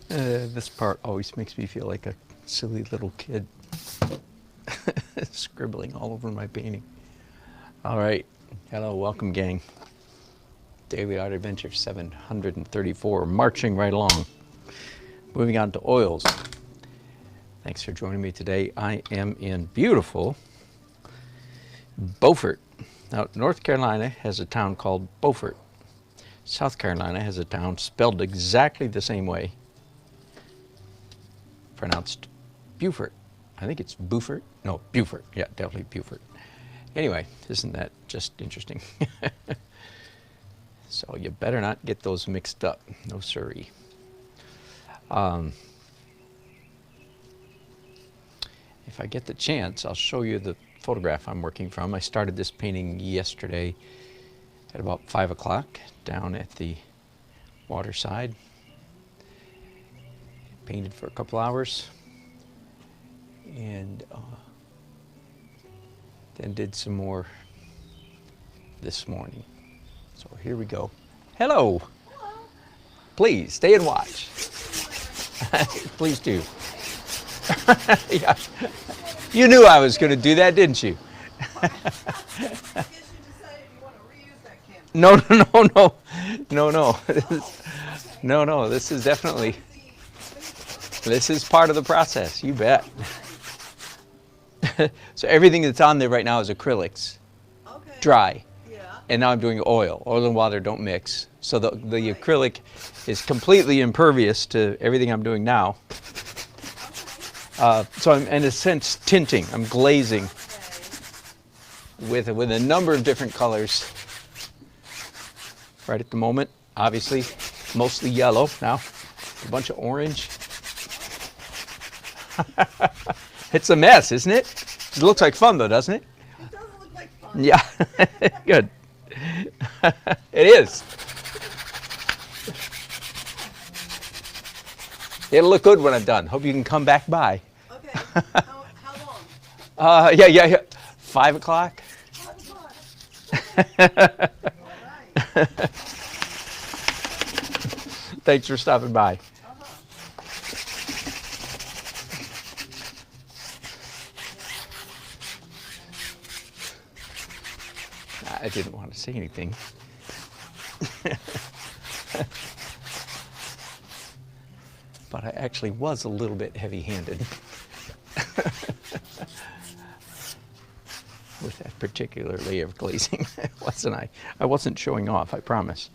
This part always makes me feel like a silly little kid scribbling all over my painting. All right, hello, welcome gang. Daily Art Adventure 734, marching right along. Moving on to oils. Thanks for joining me today. I am in beautiful Beaufort. Now, North Carolina has a town called Beaufort. South Carolina has a town spelled exactly the same way, pronounced Beaufort. I think it's Beaufort. No, Beaufort. Yeah, definitely Beaufort. Anyway, isn't that just interesting? So you better not get those mixed up. No siree. If I get the chance, I'll show you the photograph I'm working from. I started this painting yesterday at about 5 o'clock down at the waterside. Painted for a couple hours and then did some more this morning. So here we go. Hello. Hello. Please stay and watch. Please do. Yeah. You knew I was going to do that, didn't you? I guess you decided you want to reuse that camera. No. This is definitely, this is part of the process. You bet. So everything that's on there right now is acrylics, Okay. dry. Yeah. And now I'm doing oil. Oil and water don't mix. So the acrylic is completely impervious to everything I'm doing now. So I'm, in a sense, tinting. I'm glazing with a number of different colors. Right at the moment, obviously, mostly yellow. Now, a bunch of orange. It's a mess, isn't it? It looks like fun, though, doesn't it? It doesn't look like fun. Yeah, good. It is. It'll look good when I'm done. Hope you can come back by. Okay. How long? Yeah. 5 o'clock. 5 o'clock. All right. Thanks for stopping by. I didn't want to say anything. But I actually was a little bit heavy-handed with that particular layer of glazing, wasn't I? I wasn't showing off, I promise.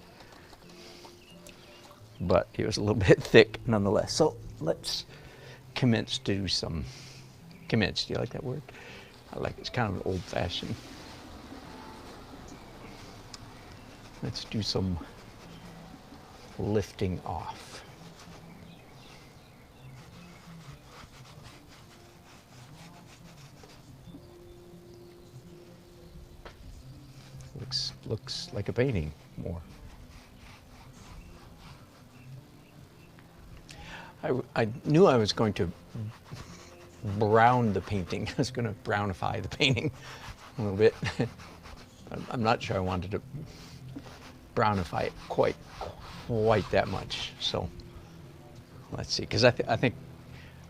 But it was a little bit thick nonetheless. So let's commence to do some, commence, do you like that word? I like it. It's kind of an old-fashioned. Let's do some lifting off. Looks like a painting more. I knew I was going to brown the painting. I was going to brownify the painting a little bit. I'm not sure I wanted to brownify it quite that much. So let's see, because I think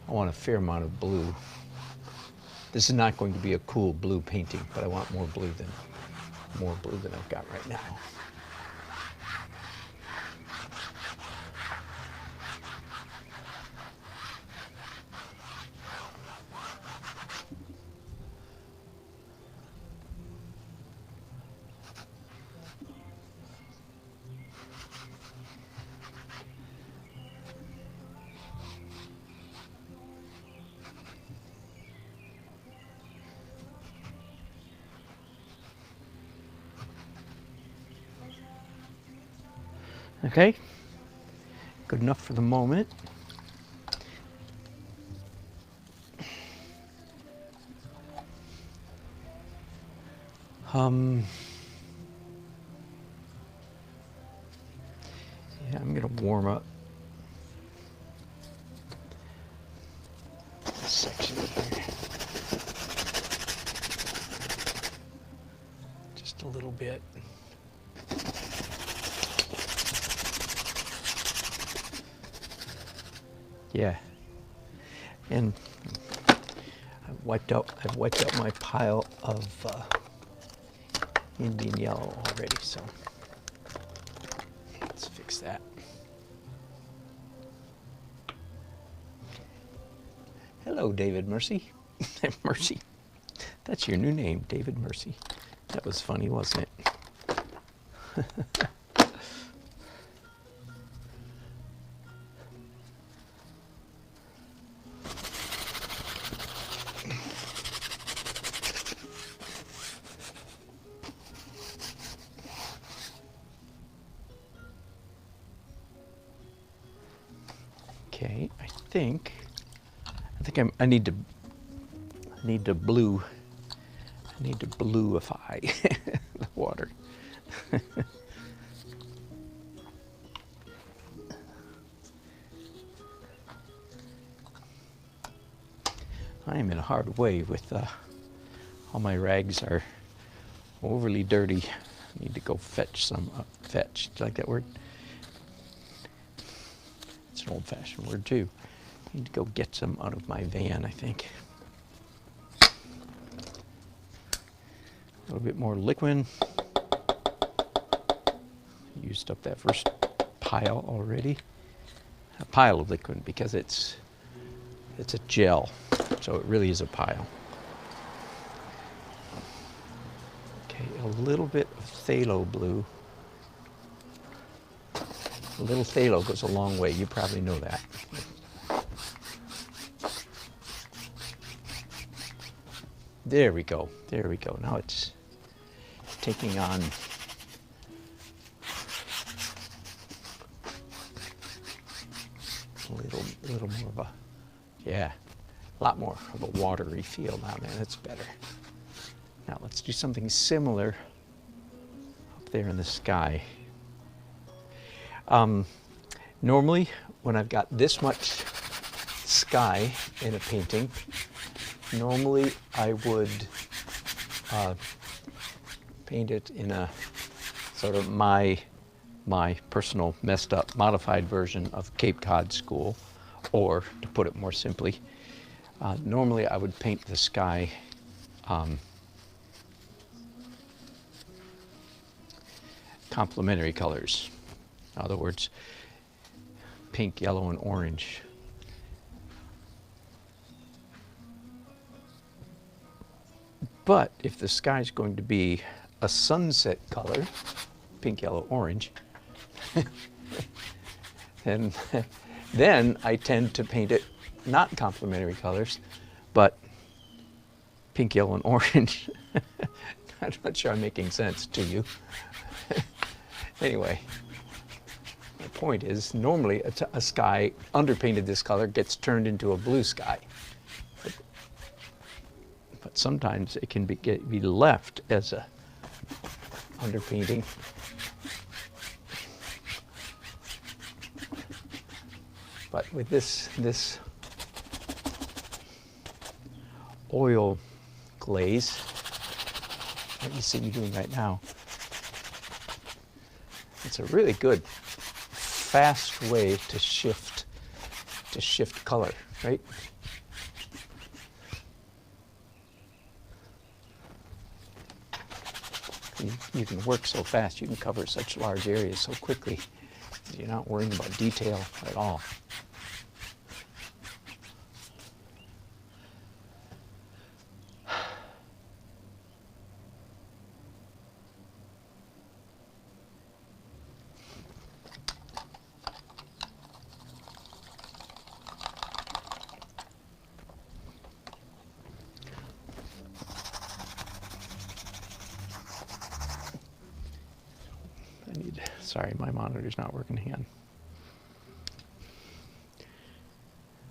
I want a fair amount of blue. This is not going to be a cool blue painting, but I want more blue than I've got right now. Okay, good enough for the moment. Yeah, I'm gonna warm up this section here. Just a little bit. Yeah. And I've wiped out my pile of Indian yellow already, so let's fix that. Hello, David Mercy. Mercy. That's your new name, David Mercy. That was funny, wasn't it? Okay, I think I need to bluify the water. I am in a hard way with all my rags are overly dirty. I need to go fetch some. Fetch, do you like that word? It's an old-fashioned word too. I need to go get some out of my van, I think. A little bit more liquid. Used up that first pile already. A pile of liquid because it's a gel, so it really is a pile. Okay, a little bit of phthalo blue. A little phthalo goes a long way. You probably know that. There we go. There we go. Now it's taking on a little more of a, yeah, a lot more of a watery feel now, man. That's better. Now let's do something similar up there in the sky. Normally, when I've got this much sky in a painting, normally I would paint it in a sort of my personal messed up modified version of Cape Cod School, or to put it more simply, normally I would paint the sky complementary colors. In other words, pink, yellow, and orange. But if the sky is going to be a sunset color, pink, yellow, orange, then I tend to paint it not complementary colors, but pink, yellow, and orange. I'm not sure I'm making sense to you. Anyway, my point is, normally a sky underpainted this color gets turned into a blue sky. But sometimes it can be left as a underpainting. But with this oil glaze that you see me doing right now, it's a really good, fast way to shift color, right? You can work so fast, you can cover such large areas so quickly. You're not worrying about detail at all. Sorry, my monitor's not working again.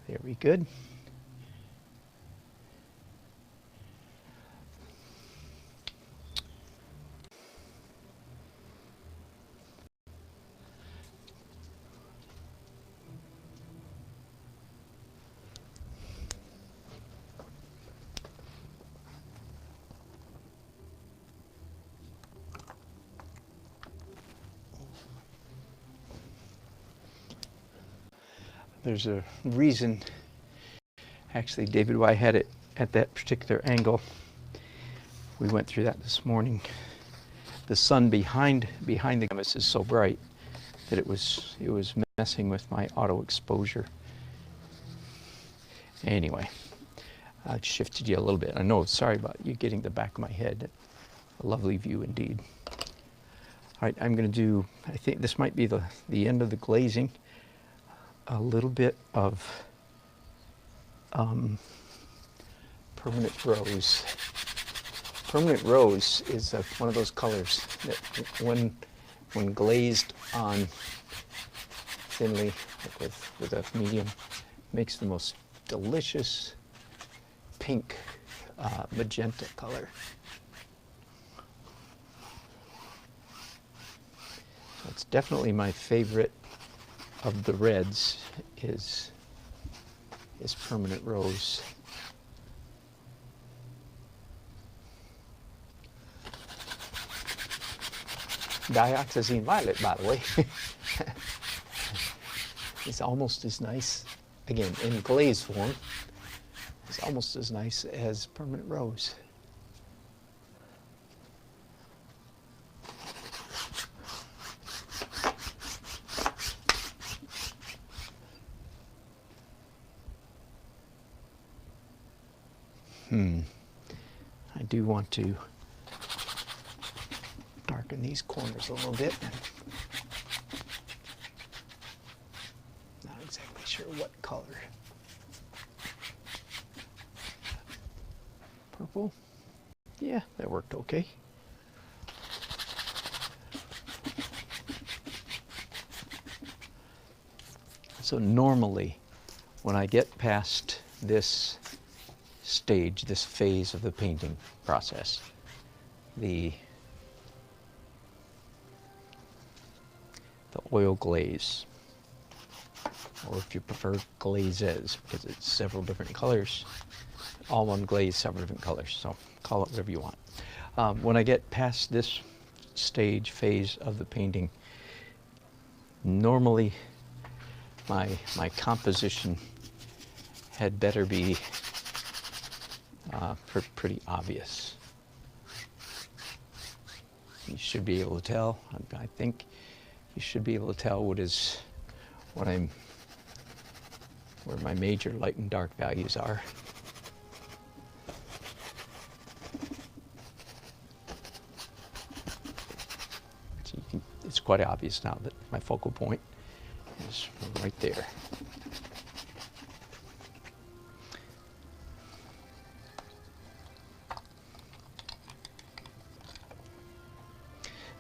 There we good. there's a reason, actually, David, why I had it at that particular angle. We went through that this morning. The sun behind the canvas is so bright that it was messing with my auto exposure. Anyway, I've shifted you a little bit. I know, sorry about you getting the back of my head. A lovely view indeed. All right, I'm going to do, I think this might be the end of the glazing. A little bit of permanent rose. Permanent rose is one of those colors that when glazed on thinly, like with a medium, makes the most delicious pink magenta color. So it's definitely my favorite of the reds is permanent rose. Dioxazine violet, by the way. It's almost as nice, again, in glaze form, it's almost as nice as permanent rose. I do want to darken these corners a little bit. Not exactly sure what color. Purple? Yeah, that worked okay. So normally, when I get past this stage, this phase of the painting process, the oil glaze, or if you prefer glazes, because it's several different colors, all one glaze, several different colors, so call it whatever you want. When I get past this stage, phase of the painting, normally my composition had better be pretty obvious. You should be able to tell. I think you should be able to tell where my major light and dark values are. So it's quite obvious now that my focal point is right there.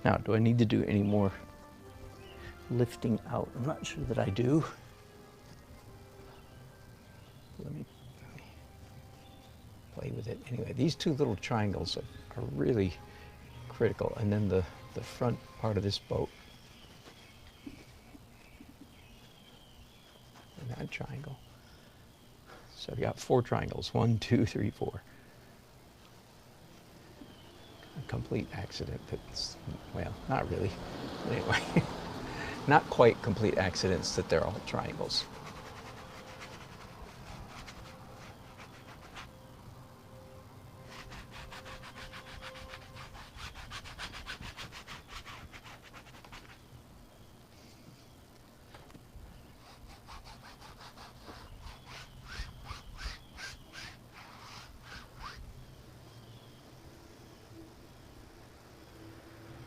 Now, do I need to do any more lifting out? I'm not sure that I do. Let me play with it. Anyway, these two little triangles are really critical. And then the front part of this boat. And that triangle. So I've got 4 triangles. 1, 2, 3, 4. A complete accident. That's, well, not really. Anyway, not quite complete accidents that they're all triangles.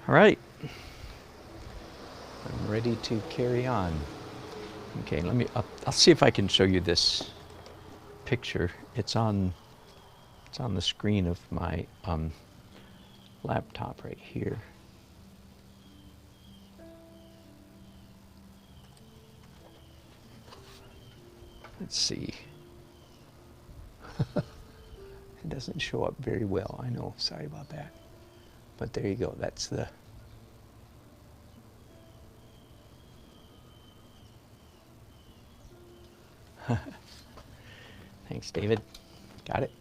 All right, I'm ready to carry on. Okay, I'll see if I can show you this picture. It's on the screen of my laptop right here. Let's see. It doesn't show up very well, I know, sorry about that. But there you go, that's the... Thanks, David. Got it?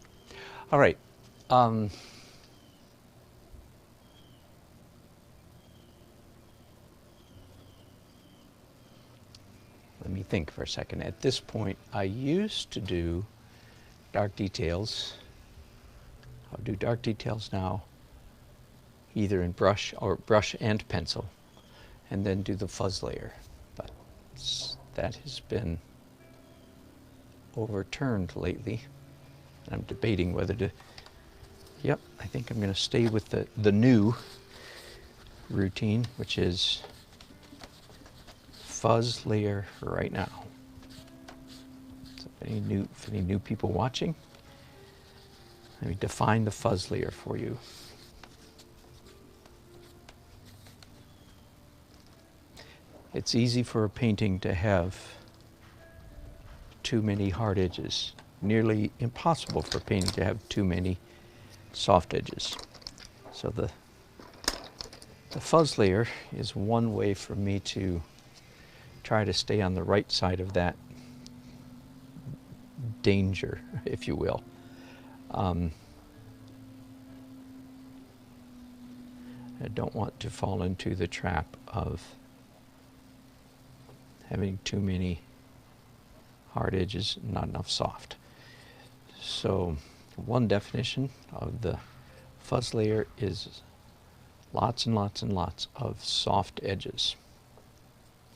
All right. Let me think for a second. At this point, I used to do dark details. I'll do dark details now, either in brush or brush and pencil, and then do the fuzz layer. But that has been overturned lately. And I'm debating whether to, yep, I think I'm going to stay with the new routine, which is fuzz layer right now. So if any new people watching, let me define the fuzz layer for you. It's easy for a painting to have too many hard edges. Nearly impossible for a painting to have too many soft edges. So the fuzz layer is one way for me to try to stay on the right side of that danger, if you will. I don't want to fall into the trap of having too many hard edges, not enough soft. So one definition of the fuzz layer is lots and lots and lots of soft edges.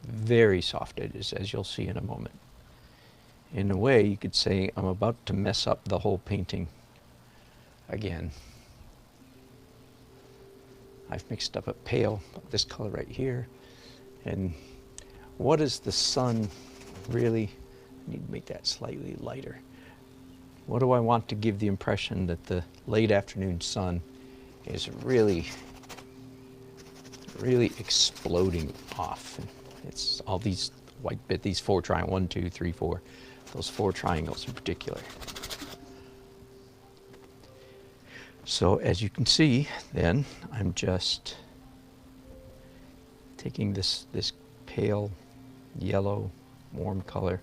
Very soft edges, as you'll see in a moment. In a way, you could say I'm about to mess up the whole painting again. I've mixed up a pale, this color right here. And what is the sun really? I need to make that slightly lighter. What do I want to give the impression that the late afternoon sun is really, really exploding off? It's all these white bit, these four triangles, 1, 2, 3, 4, those four triangles in particular. So as you can see, then I'm just taking this pale yellow warm color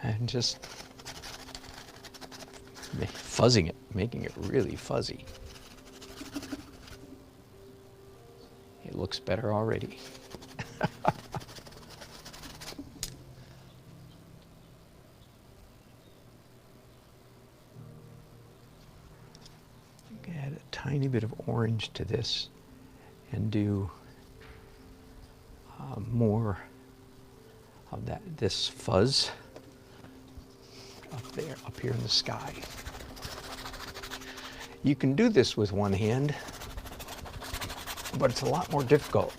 and just fuzzing it, making it really fuzzy. It looks better already. Add a tiny bit of orange to this and do more of this fuzz up here in the sky. You can do this with one hand, but it's a lot more difficult.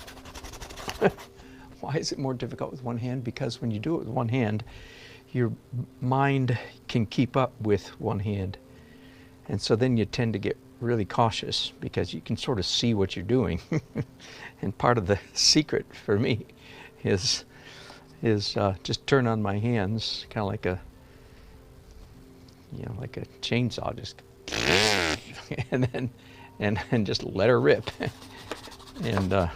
Why is it more difficult with one hand? Because when you do it with one hand, your mind can keep up with one hand. And so then you tend to get really cautious because you can sort of see what you're doing. And part of the secret for me is just turn on my hands, kind of like a, like a chainsaw, just and just let her rip. And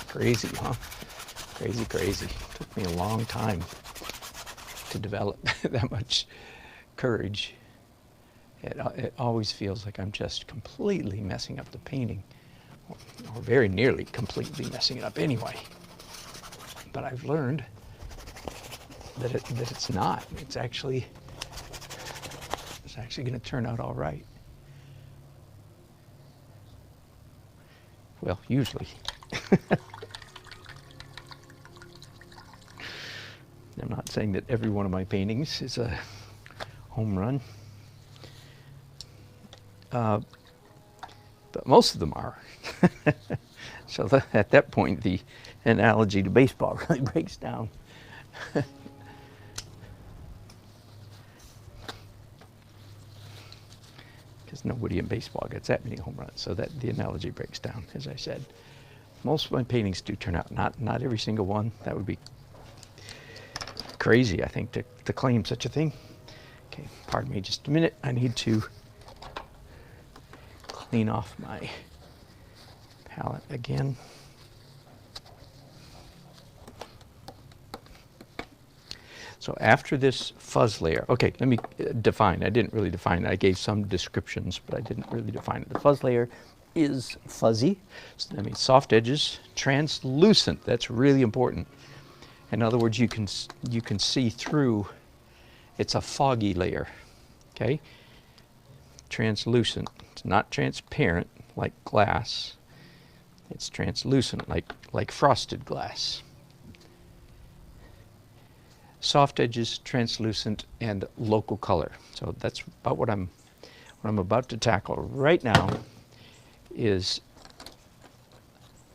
crazy, huh? Crazy, crazy. Took me a long time to develop that much courage. It always feels like I'm just completely messing up the painting, or very nearly completely messing it up anyway. But I've learned that it's not. It's actually going to turn out all right. Well, usually. I'm not saying that every one of my paintings is a home run, but most of them are. So at that point, the analogy to baseball really breaks down. Because nobody in baseball gets that many home runs, so that the analogy breaks down, as I said. Most of my paintings do turn out, not every single one. That would be crazy, I think, to claim such a thing. Okay, pardon me just a minute. I need to clean off my palette again. So after this fuzz layer, okay, let me define. I didn't really define it. I gave some descriptions, but I didn't really define it. The fuzz layer is fuzzy. So that means soft edges, translucent. That's really important. In other words, you can see through. It's a foggy layer, okay? Translucent. It's not transparent like glass. It's translucent like frosted glass. Soft edges, translucent, and local color. So that's about what I'm about to tackle right now is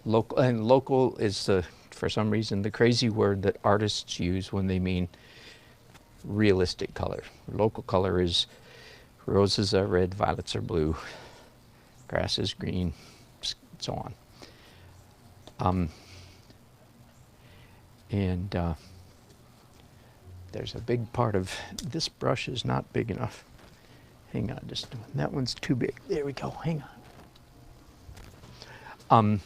local. And local is for some reason the crazy word that artists use when they mean realistic color. Local color is roses are red, violets are blue, grass is green, so on. There's a big part of this brush is not big enough. Hang on, that one's too big. There we go. Hang on.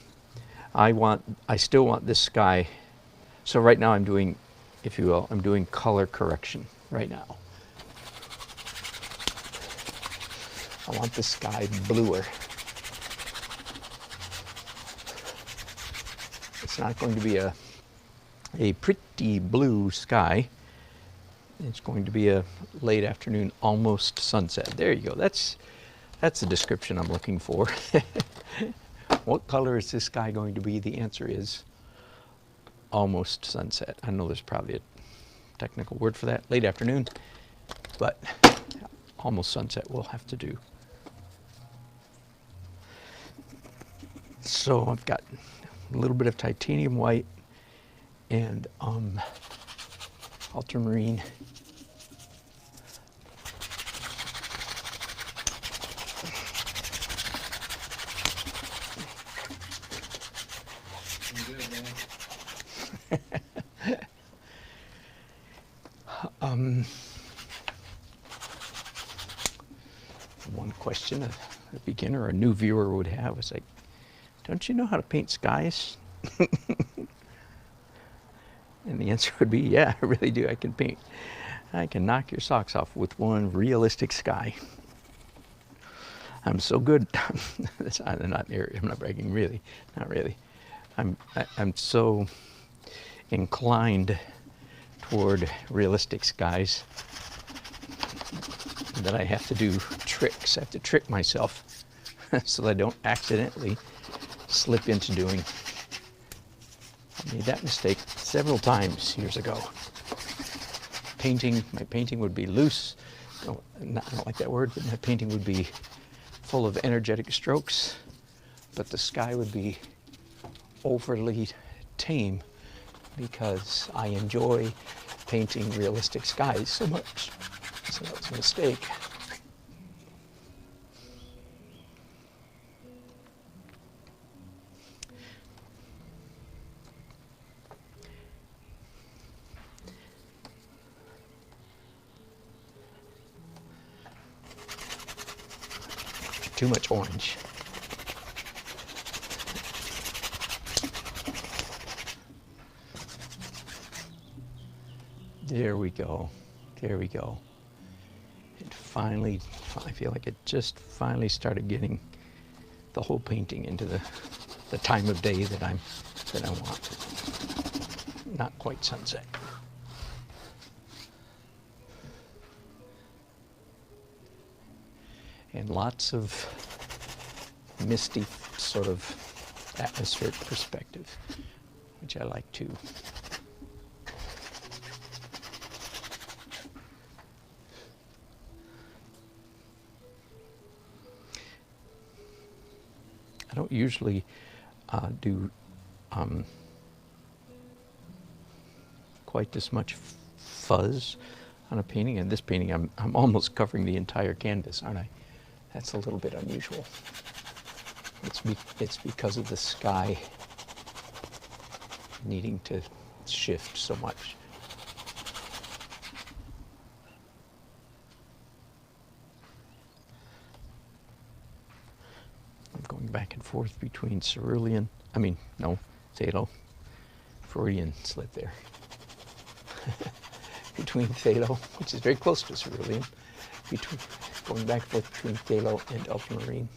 I still want this sky. So right now I'm doing, if you will, I'm doing color correction right now. I want the sky bluer. It's not going to be a pretty blue sky. It's going to be a late afternoon, almost sunset. There you go. That's the description I'm looking for. What color is this sky going to be? The answer is almost sunset. I know there's probably a technical word for that, late afternoon, but almost sunset will have to do. So I've got a little bit of titanium white and ultramarine. One question a beginner or a new viewer would have is like, don't you know how to paint skies? And the answer would be, yeah, I really do. I can paint. I can knock your socks off with one realistic sky. I'm so good. I'm not bragging, really. Not really. I'm so inclined toward realistic skies that I have to do tricks. I have to trick myself so that I don't accidentally slip into doing. I made that mistake several times years ago. My painting would be loose. I don't like that word, but my painting would be full of energetic strokes, but the sky would be overly tame because I enjoy painting realistic skies so much. So that was a mistake. Too much orange. There we go. There we go. It finally, I feel like it just finally started getting the whole painting into the time of day that I want. Not quite sunset. And lots of misty sort of atmospheric perspective, which I like too. I don't usually do quite this much fuzz on a painting, and this painting I'm almost covering the entire canvas, aren't I? That's a little bit unusual. It's because of the sky needing to shift so much. going back and forth between cerulean, no, phthalo, Freudian slip there. Between phthalo, which is very close to cerulean, going back and forth between phthalo and ultramarine.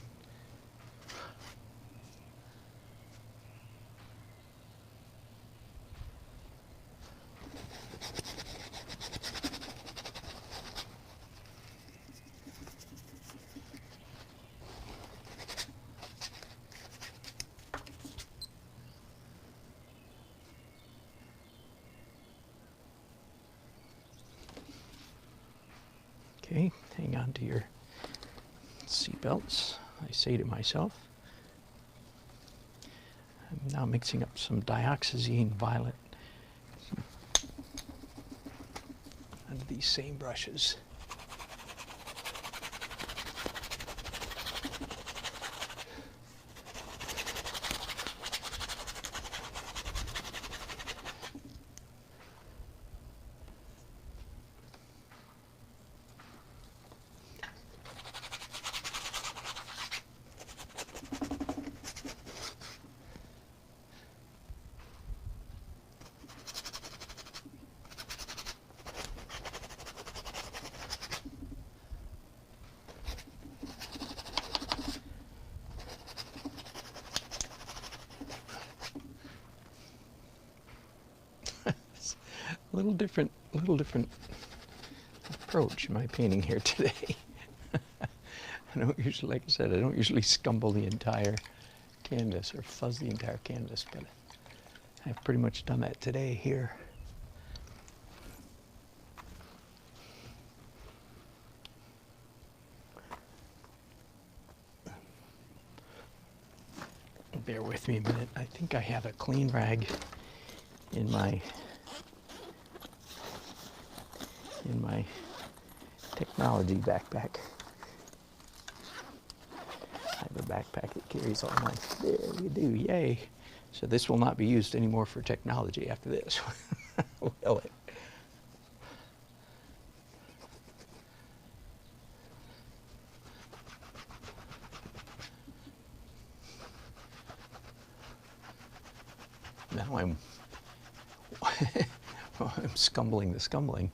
Okay, hang on to your seatbelts, I say to myself. I'm now mixing up some dioxazine violet under these same brushes. Little different approach in my painting here today. I don't usually, like I said, I don't usually scumble the entire canvas or fuzz the entire canvas, but I've pretty much done that today here. Bear with me a minute. I think I have a clean rag in my technology backpack. I have a backpack that carries all my, there you do, yay. So this will not be used anymore for technology after this, will it? Now I'm scumbling the scumbling.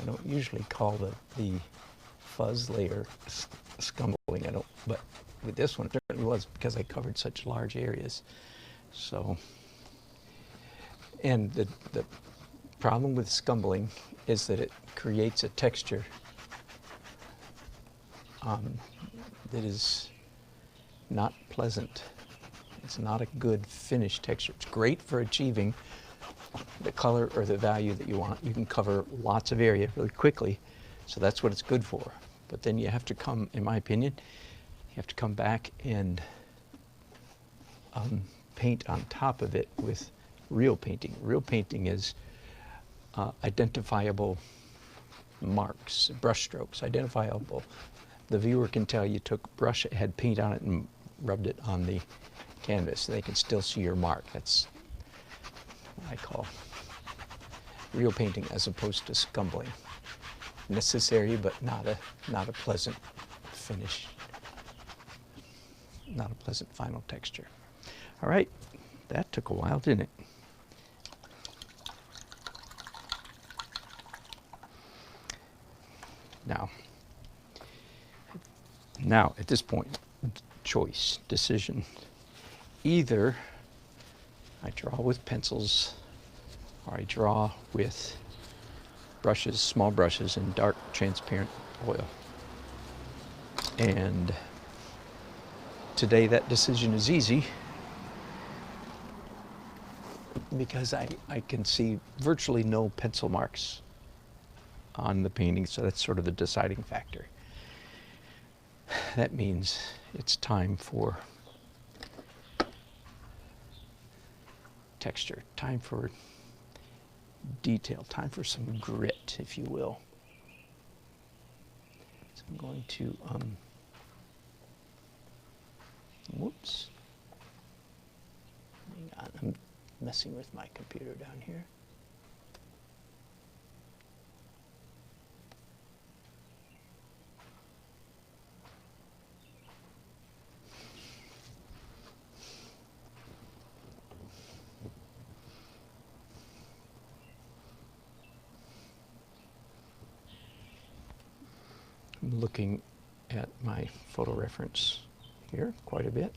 I don't usually call the fuzz layer scumbling, but with this one it certainly was because I covered such large areas. So, and the problem with scumbling is that it creates a texture that is not pleasant. It's not a good finished texture. It's great for achieving the color or the value that you want. You can cover lots of area really quickly, so that's what it's good for. But then you have to come, in my opinion, you have to come back and paint on top of it with real painting. Real painting is identifiable marks, brush strokes, identifiable. The viewer can tell you took brush, had paint on it and rubbed it on the canvas. They can still see your mark. That's what I call real painting as opposed to scumbling. Necessary, but not a pleasant finish, not a pleasant final texture. All right, that took a while, didn't it? Now, at this point, choice, decision. Either I draw with pencils or I draw with brushes, small brushes in dark transparent oil. And today that decision is easy because I can see virtually no pencil marks on the painting, so that's sort of the deciding factor. That means it's time for texture, time for detail, time for some grit, if you will. So I'm going to, whoops. Hang on, I'm messing with my computer down here. I'm looking at my photo reference here quite a bit.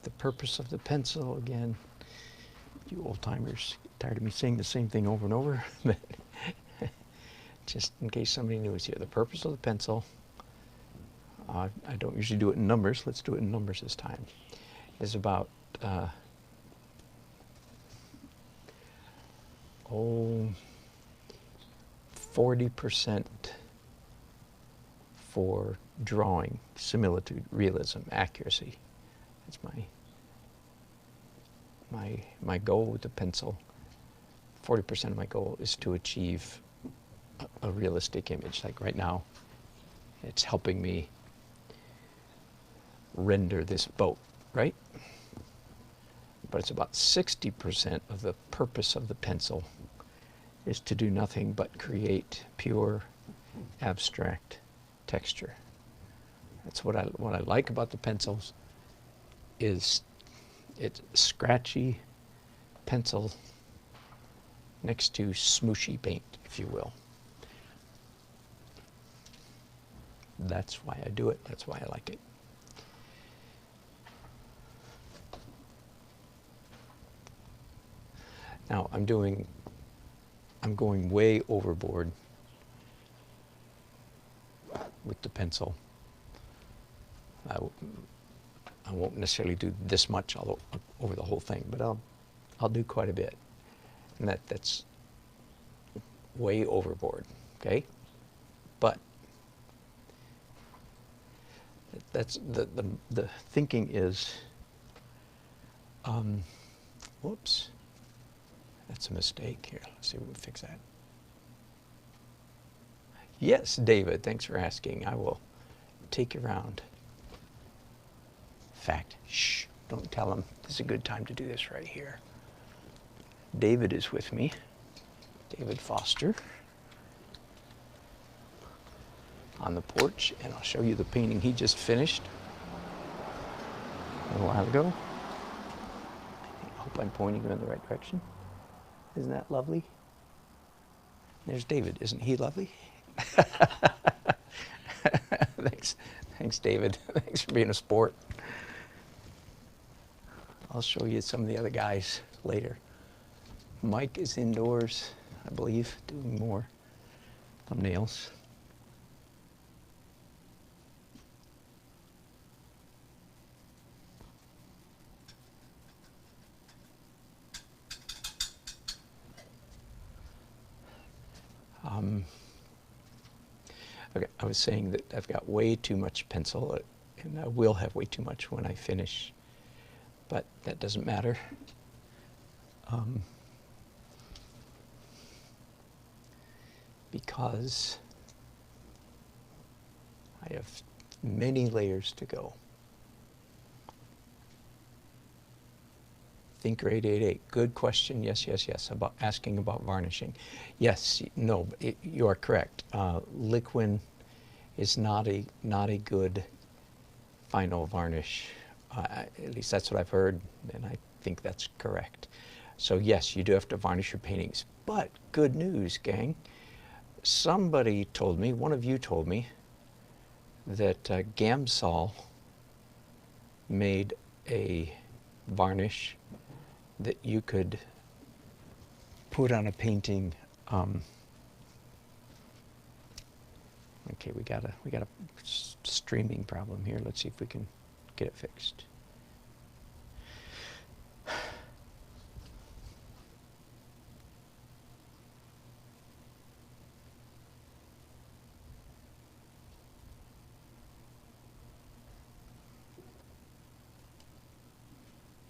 The purpose of the pencil, again, you old timers get tired of me saying the same thing over and over, but just in case somebody new is here, the purpose of the pencil, I don't usually do it in numbers, let's do it in numbers this time, is about 40% for drawing, similitude, realism, accuracy. That's my goal with the pencil. 40% of my goal is to achieve a realistic image. Like right now, it's helping me render this boat, right? But it's about 60% of the purpose of the pencil is to do nothing but create pure abstract texture. That's what I like about the pencils, is it's scratchy pencil next to smooshy paint, if you will. That's why I do it. That's why I like it. Now I'm going way overboard with the pencil. I won't necessarily do this much over the whole thing, but I'll do quite a bit, and that's way overboard. Okay, but that's the thinking is. Whoops, that's a mistake here. Let's see if we can fix that. Yes, David, thanks for asking. I will take you around. Fact, shh, don't tell him. This is a good time to do this right here. David is with me, David Foster, on the porch, and I'll show you the painting he just finished a little while ago. I hope I'm pointing him in the right direction. Isn't that lovely? There's David. Isn't he lovely? Thanks, David. Thanks for being a sport. I'll show you some of the other guys later. Mike is indoors, I believe, doing more thumbnails. Okay, I was saying that I've got way too much pencil, and I will have way too much when I finish, but that doesn't matter. Because I have many layers to go. Thinker 888, good question. Yes, yes, yes. About asking about varnishing. Yes, no, you are correct. Liquid is not a good final varnish. At least that's what I've heard, and I think that's correct. So yes, you do have to varnish your paintings. But good news, gang. Somebody told me, one of you told me, that Gamsol made a varnish that you could put on a painting. Okay, we got a streaming problem here. Let's see if we can get it fixed.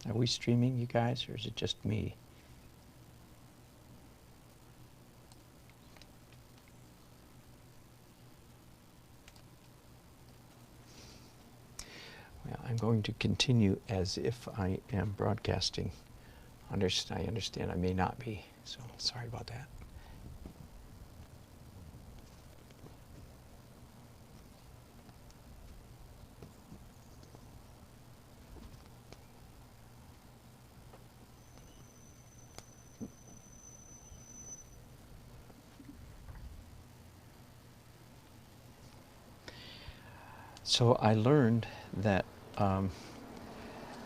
Are we streaming, you guys, or is it just me? Well, I'm going to continue as if I am broadcasting. I understand I may not be, so sorry about that. So I learned that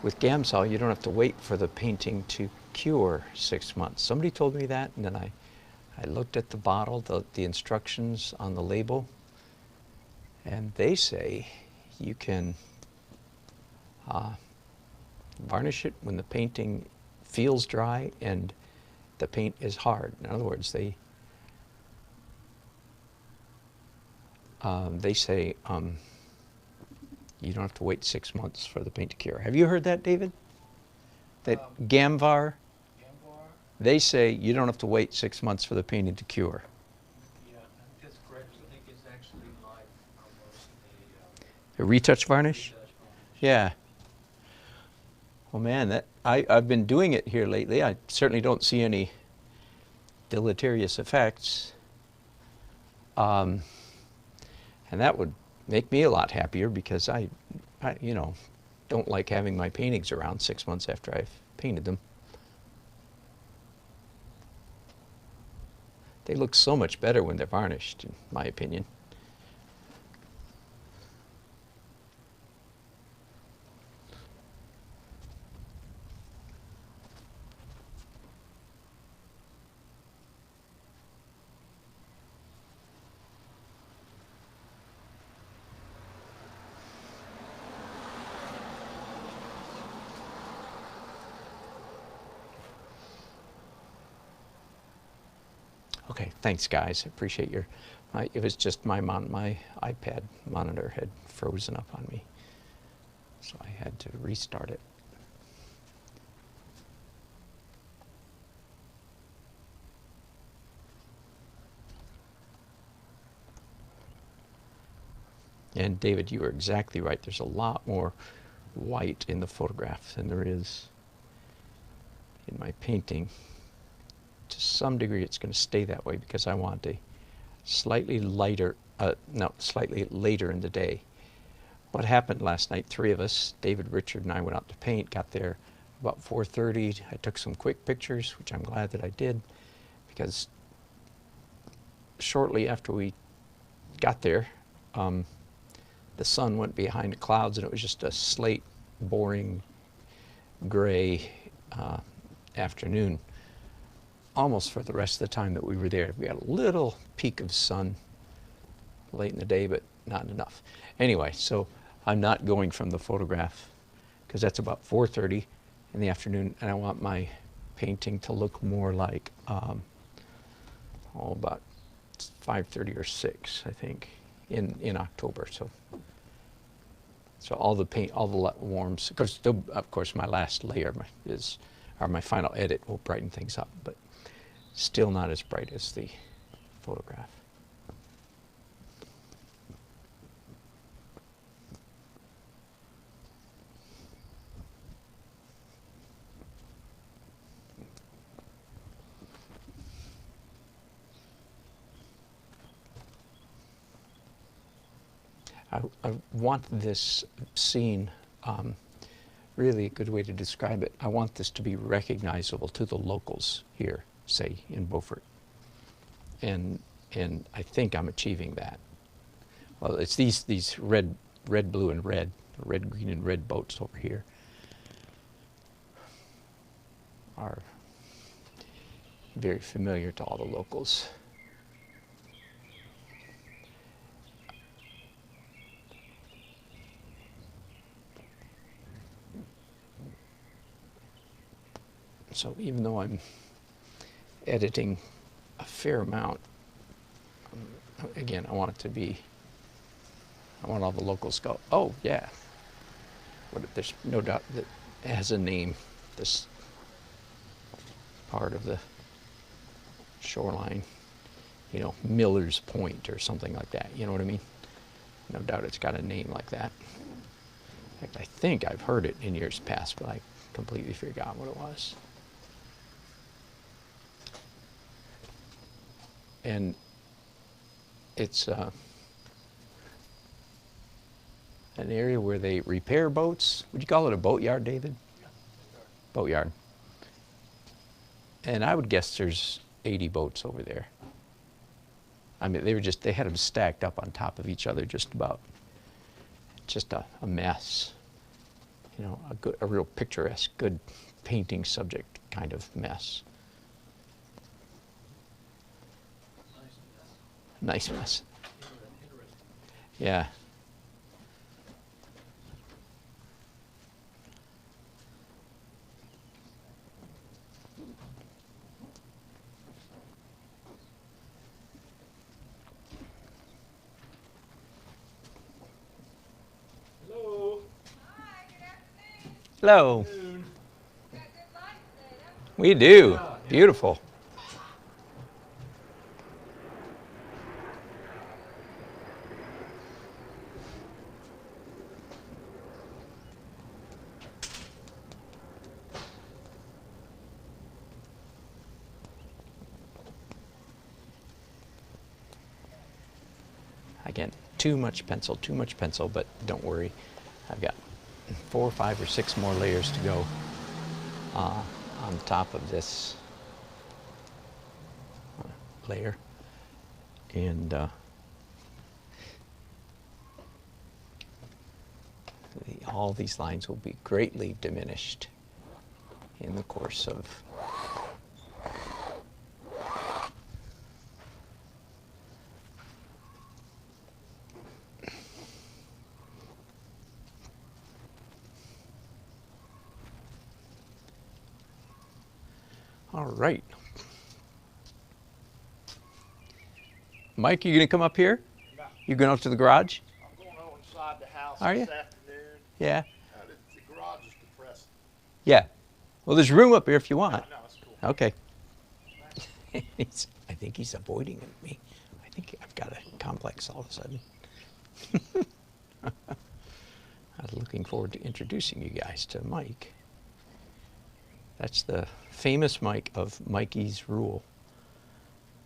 with Gamsol, you don't have to wait for the painting to cure 6 months. Somebody told me that, and then I looked at the bottle, the instructions on the label, and they say you can varnish it when the painting feels dry and the paint is hard. In other words, they say you don't have to wait 6 months for the paint to cure. Have you heard that, David? That Gamvar, they say you don't have to wait 6 months for the painting to cure. Yeah, I think that's correct. I think it's actually like almost A retouch varnish? retouch varnish. Yeah. Well, man, I've been doing it here lately. I certainly don't see any deleterious effects. And that would make me a lot happier because I don't like having my paintings around 6 months after I've painted them. They look so much better when they're varnished, in my opinion. Okay, thanks guys. I appreciate your. It was just my iPad monitor had frozen up on me, so I had to restart it. And David, you were exactly right. There's a lot more white in the photograph than there is in my painting. To some degree, it's going to stay that way because I want a slightly lighter, slightly later in the day. What happened last night, 3 of us, David, Richard, and I went out to paint, got there about 4:30. I took some quick pictures, which I'm glad that I did, because shortly after we got there, the sun went behind the clouds and it was just a slate, boring, gray afternoon. Almost for the rest of the time that we were there. We had a little peak of sun late in the day, but not enough. Anyway, so I'm not going from the photograph because that's about 4:30 in the afternoon, and I want my painting to look more like about 5:30 or 6, I think, in October. So all the paint, all the warms, because of course my last layer or my final edit will brighten things up, but still not as bright as the photograph. I want this scene, really a good way to describe it, I want this to be recognizable to the locals here, say, in Beaufort. And I think I'm achieving that. Well, it's these red, blue, and red, green, and red boats over here are very familiar to all the locals. So even though I'm editing a fair amount, again, I want all the locals to go, oh yeah. There's no doubt that has a name, this part of the shoreline, you know, Miller's Point or something like that, you know what I mean? No doubt it's got a name like that. In fact, I think I've heard it in years past, but I completely forgot what it was. And it's an area where they repair boats. Would you call it a boatyard, David? Yeah. Boatyard. And I would guess there's 80 boats over there. I mean, they had them stacked up on top of each other, just about, just a mess. You know, a real picturesque, good painting subject kind of mess. Nice mess. Nice mess. Interesting. Yeah. Hello. Hi, good afternoon. Hello. Noon. Got good light today, don't We do. Yeah. Beautiful. Again, too much pencil, but don't worry. I've got 4, 5, or 6 more layers to go on top of this layer. And all these lines will be greatly diminished in the course of all right. Mike, you gonna come up here? No, You going up to the garage? I'm going on inside the house Are this ya? afternoon. Yeah. The garage is depressing. Yeah. Well, there's room up here if you want. No, it's cool. Okay. I think he's avoiding me. I think I've got a complex all of a sudden. I was looking forward to introducing you guys to Mike. That's the famous Mike of Mikey's Rule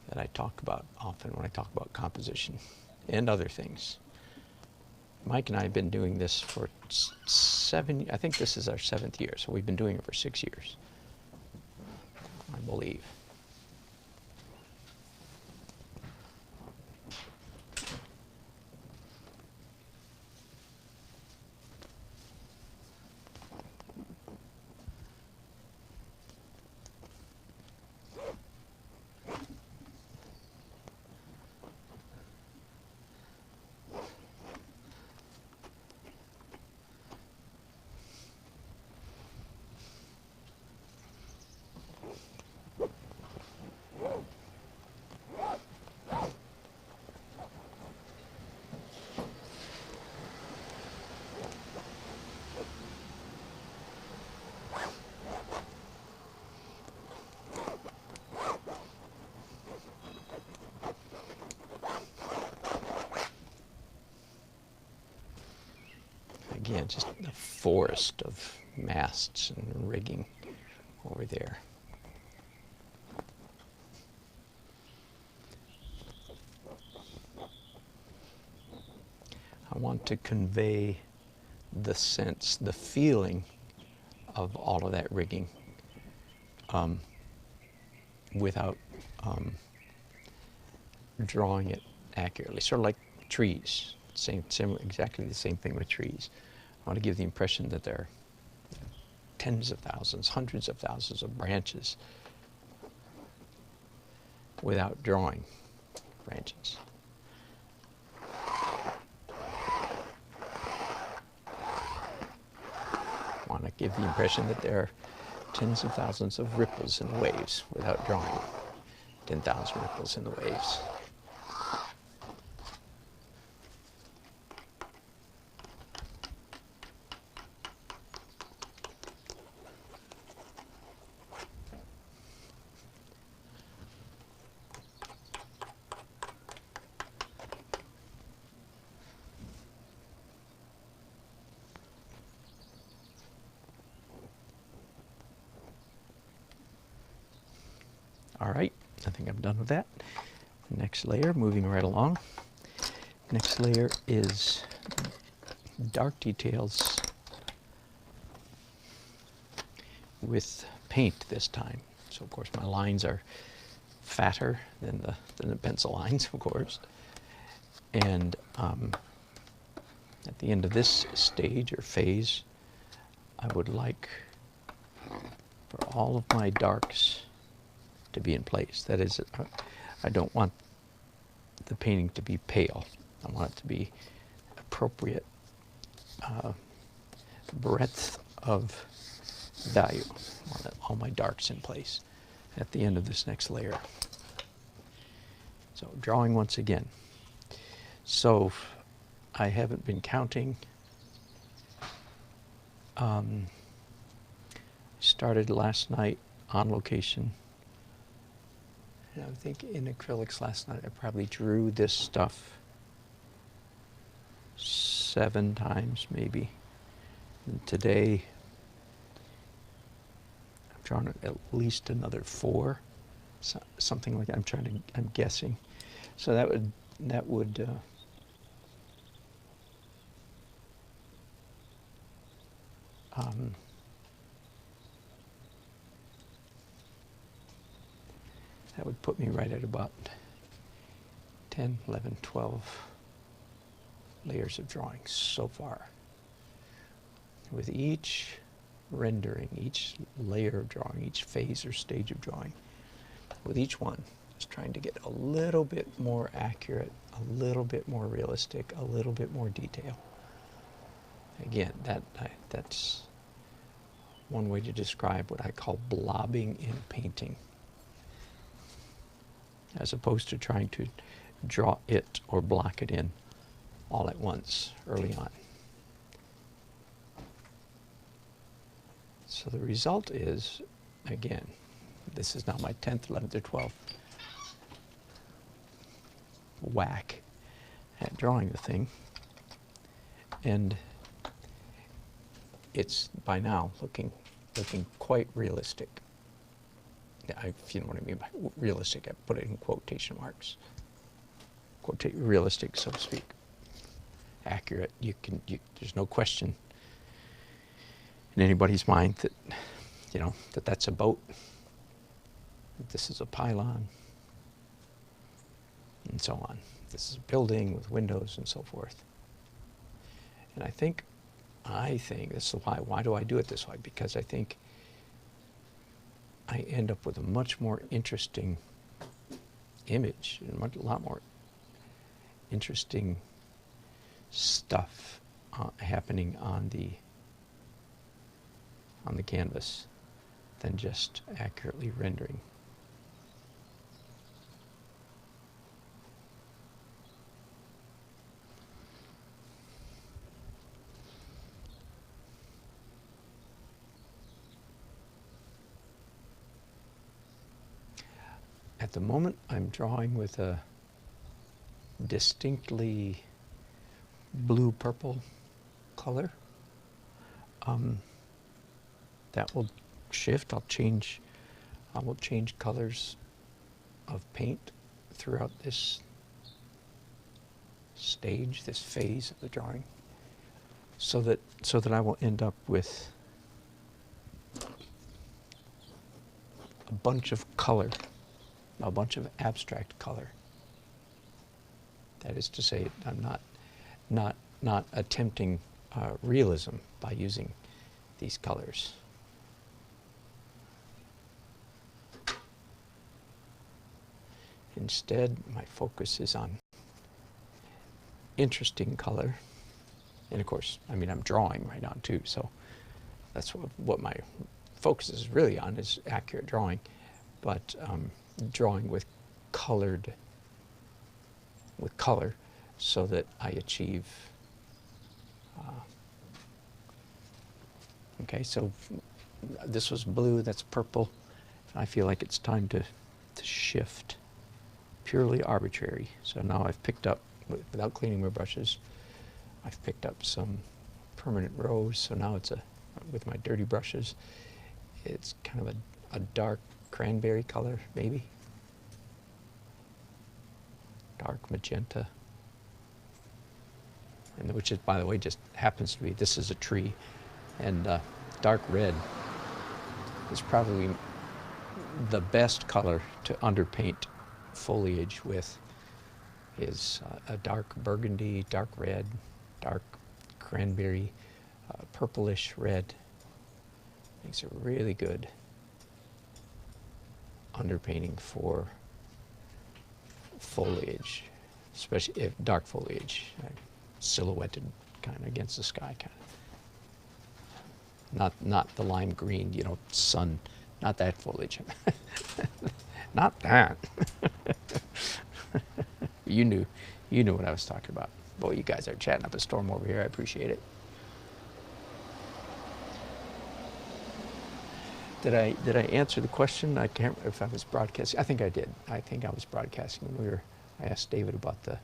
that I talk about often when I talk about composition and other things. Mike and I have been doing this for 7, I think this is our 7th year, so we've been doing it for 6 years, I believe. Again, just a forest of masts and rigging over there. I want to convey the sense, the feeling of all of that rigging without drawing it accurately. Sort of like trees, exactly the same thing with trees. I want to give the impression that there are tens of thousands, hundreds of thousands of branches without drawing branches. I want to give the impression that there are tens of thousands of ripples in the waves without drawing 10,000 ripples in the waves. All right, I think I'm done with that. Next layer, moving right along. Next layer is dark details with paint this time. So of course my lines are fatter than the pencil lines, of course. And at the end of this stage or phase, I would like for all of my darks to be in place. That is, I don't want the painting to be pale. I want it to be appropriate breadth of value. I want all my darks in place at the end of this next layer. So drawing once again. So I haven't been counting. Started last night on location. And I think in acrylics last night I probably drew this stuff 7 times maybe. And today I've drawn it at least another 4, something like that. I'm guessing. So that would that would put me right at about 10, 11, 12 layers of drawing so far. With each rendering, each layer of drawing, each phase or stage of drawing, with each one, just trying to get a little bit more accurate, a little bit more realistic, a little bit more detail. Again, that's one way to describe what I call blobbing in painting, as opposed to trying to draw it or block it in all at once early on. So the result is, again, this is now my 10th, 11th, or 12th whack at drawing the thing. And it's by now looking quite realistic. If you know what I mean by realistic, I put it in quotation marks. Realistic, so to speak. Accurate. There's no question in anybody's mind that, that's a boat, that this is a pylon, and so on. This is a building with windows and so forth. And I think this is why do I do it this way? Because I think I end up with a much more interesting image and a lot more interesting stuff happening on the canvas than just accurately rendering. At the moment, I'm drawing with a distinctly blue-purple color. That will shift. I will change colors of paint throughout this stage, this phase of the drawing, so that I will end up with a bunch of color, a bunch of abstract color. That is to say, I'm not attempting realism by using these colors. Instead, my focus is on interesting color. And of course, I'm drawing right now too, so that's what my focus is really on, is accurate drawing, but drawing with color, so that I achieve. Okay, so this was blue, that's purple. I feel like it's time to shift. Purely arbitrary. So now I've picked up, without cleaning my brushes, I've picked up some permanent rose. So now it's with my dirty brushes, it's kind of a dark cranberry color, maybe. Dark magenta. And which is, by the way, just happens to be, this is a tree. And dark red is probably the best color to underpaint foliage with, is a dark burgundy, dark red, dark cranberry, purplish red. Makes a really good underpainting for foliage, especially if dark foliage, silhouetted kind of against the sky, kind of. Not the lime green, you know, sun, not that foliage. Not that. You knew what I was talking about. Boy, you guys are chatting up a storm over here. I appreciate it. Did I answer the question? I can't remember if I was broadcasting. I think I did. I think I was broadcasting when I asked David about the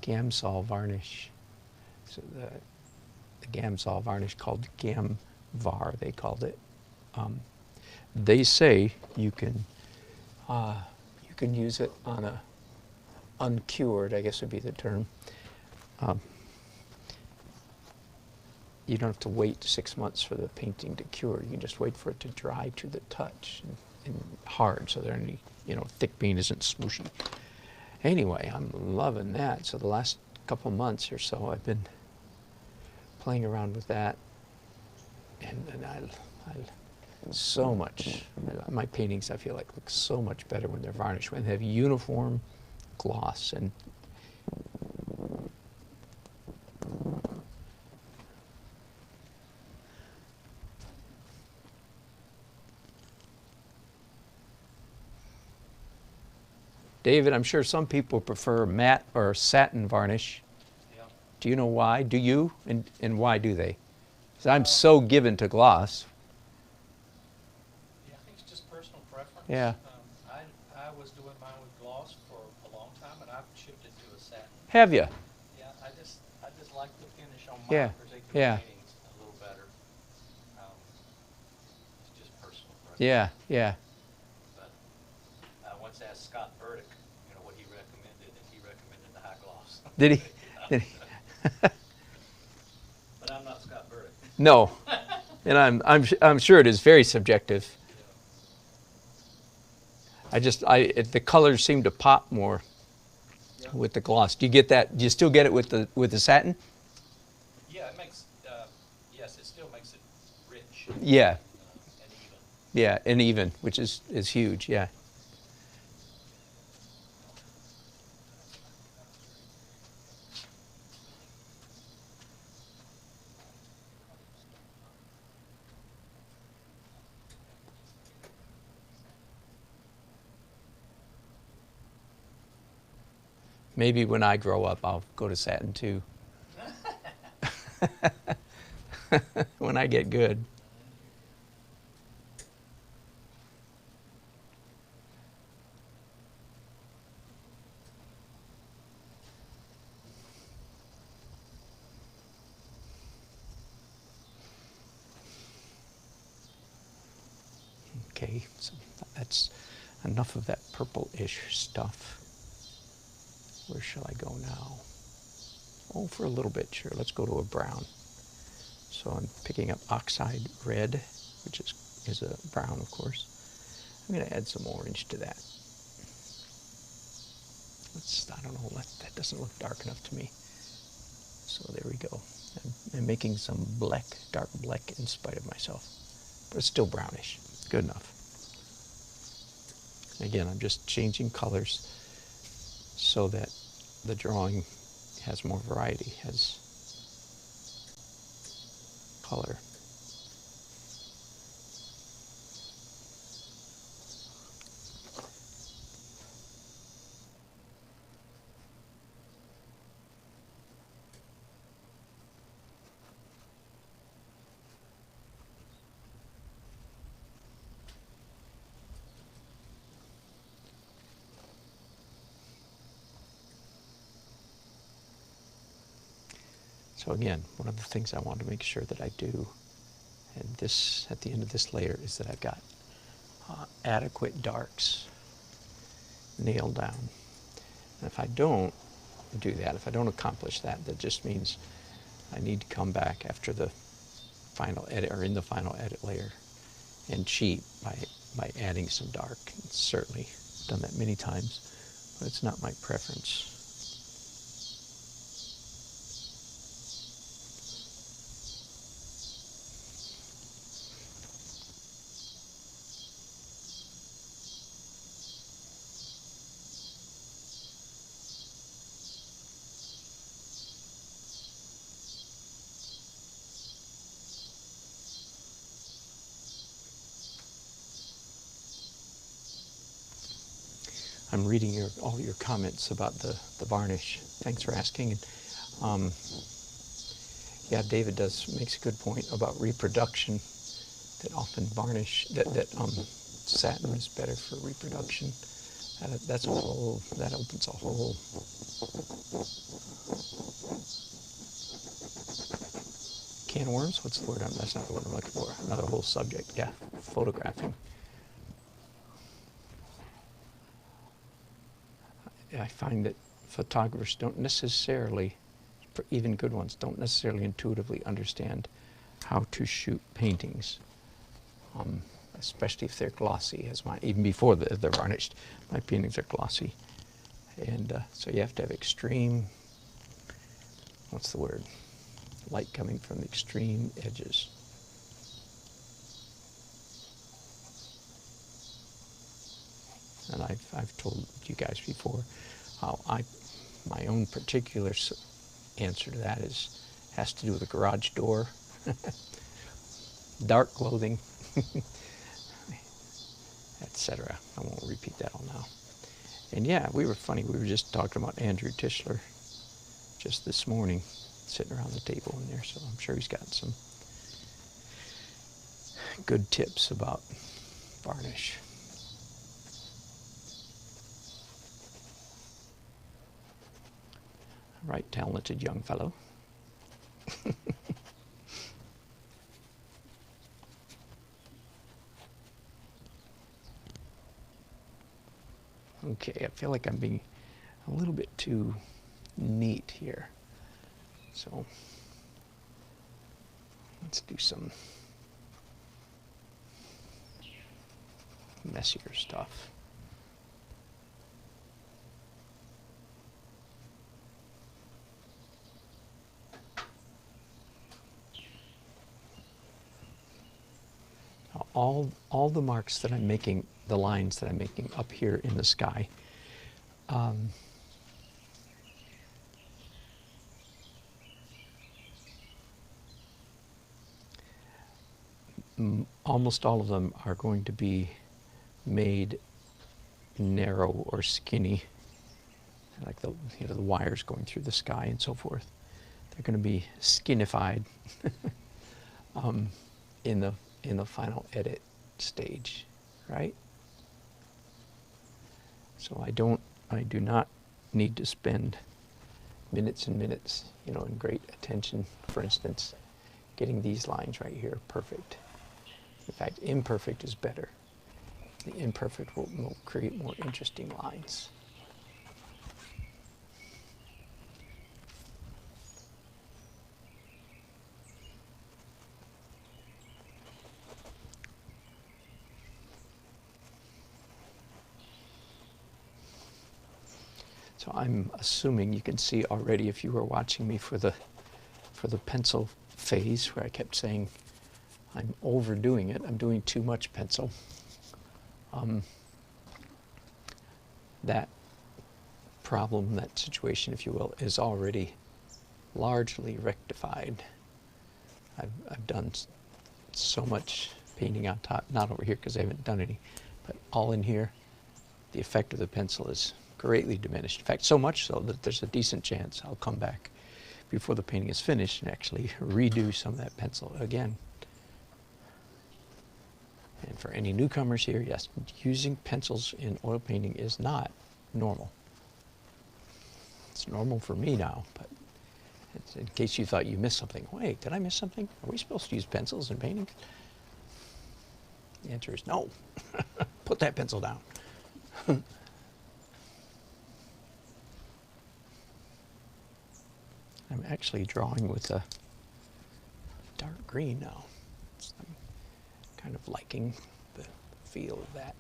Gamsol varnish. So the Gamsol varnish called Gamvar, they called it. They say you can use it on a uncured, I guess would be the term. You don't have to wait 6 months for the painting to cure. You can just wait for it to dry to the touch and hard, so there any, you know, thick paint isn't smooshy. Anyway, I'm loving that. So the last couple months or so, I've been playing around with that, and I so much. My paintings, I feel like, look so much better when they're varnished, when they have uniform gloss. And David, I'm sure some people prefer matte or satin varnish. Yeah. Do you know why? Do you? And why do they? 'Cause I'm so given to gloss. Yeah, I think it's just personal preference. Yeah. I was doing mine with gloss for a long time, and I've shifted to a satin. Have you? Yeah, I just like the finish on my Yeah, particular yeah. paintings a little better. It's just personal preference. Yeah, yeah. But I once asked Scott Burdick, you know, what he recommended, and he recommended the high gloss. Did he? Did he? But I'm not Scott Burdick. No. And I'm sure it is very subjective. The colors seem to pop more Yeah. with the gloss. Do you get that? Do you still get it with the satin? Yeah, it makes, yes, it still makes it rich. Yeah. And even. Yeah, and even, which is huge. Yeah. Maybe when I grow up, I'll go to satin too. When I get good. Okay, so that's enough of that purple-ish stuff. Where shall I go now? Oh, for a little bit, sure. Let's go to a brown. So I'm picking up oxide red, which is a brown, of course. I'm going to add some orange to that. I don't know, that doesn't look dark enough to me. So there we go. I'm making some black, dark black in spite of myself. But it's still brownish. Good enough. Again, I'm just changing colors so that the drawing has more variety, has color. So again, one of the things I want to make sure that I do, and this at the end of this layer, is that I've got adequate darks nailed down. And if I don't do that, if I don't accomplish that, that just means I need to come back after the final edit, or in the final edit layer, and cheat by adding some dark. It's certainly done that many times, but it's not my preference. I'm reading all your comments about the varnish. Thanks for asking. And, yeah, David makes a good point about reproduction. That often varnish, satin is better for reproduction. That opens a whole can of worms. What's the word? That's not the word I'm looking for. Another whole subject. Yeah, photographing. I find that photographers don't necessarily, even good ones, don't necessarily intuitively understand how to shoot paintings, especially if they're glossy, as mine, even before they're varnished. My paintings are glossy. And so you have to have extreme, what's the word? Light coming from the extreme edges. And I've told you guys before how my own particular answer to that has to do with the garage door, dark clothing, etc. I won't repeat that all now. And yeah, we were just talking about Andrew Tischler just this morning, sitting around the table in there, so I'm sure he's got some good tips about varnish. Right, talented young fellow. Okay, I feel like I'm being a little bit too neat here. So let's do some messier stuff. All the marks that I'm making, the lines that I'm making up here in the sky, almost all of them are going to be made narrow or skinny, like the wires going through the sky and so forth. They're going to be skinified in the final edit stage, right? So I do not need to spend minutes and minutes, in great attention, for instance, getting these lines right here perfect. In fact, imperfect is better. The imperfect will create more interesting lines. So I'm assuming you can see already, if you were watching me for the pencil phase, where I kept saying I'm overdoing it, I'm doing too much pencil. That problem, that situation, if you will, is already largely rectified. I've done so much painting on top, not over here because I haven't done any, but all in here, the effect of the pencil is greatly diminished. In fact, so much so that there's a decent chance I'll come back before the painting is finished and actually redo some of that pencil again. And for any newcomers here, yes, using pencils in oil painting is not normal. It's normal for me now, but in case you thought you missed something. Wait, did I miss something? Are we supposed to use pencils in painting? The answer is no. Put that pencil down. I'm actually drawing with a dark green now. I'm kind of liking the feel of that.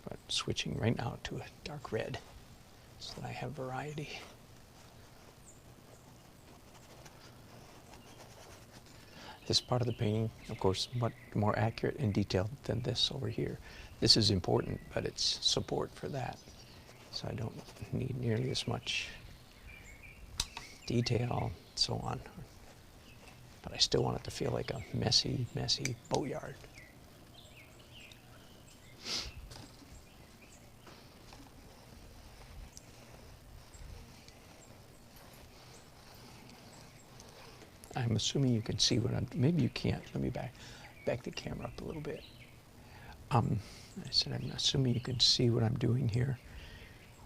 But switching right now to a dark red so that I have variety. This part of the painting, of course, much more accurate and detailed than this over here. This is important, but it's support for that. So I don't need nearly as much detail and so on. But I still want it to feel like a messy, messy boatyard. I'm assuming you can see what I'm, maybe you can't. Let me back the camera up a little bit. I said I'm assuming you can see what I'm doing here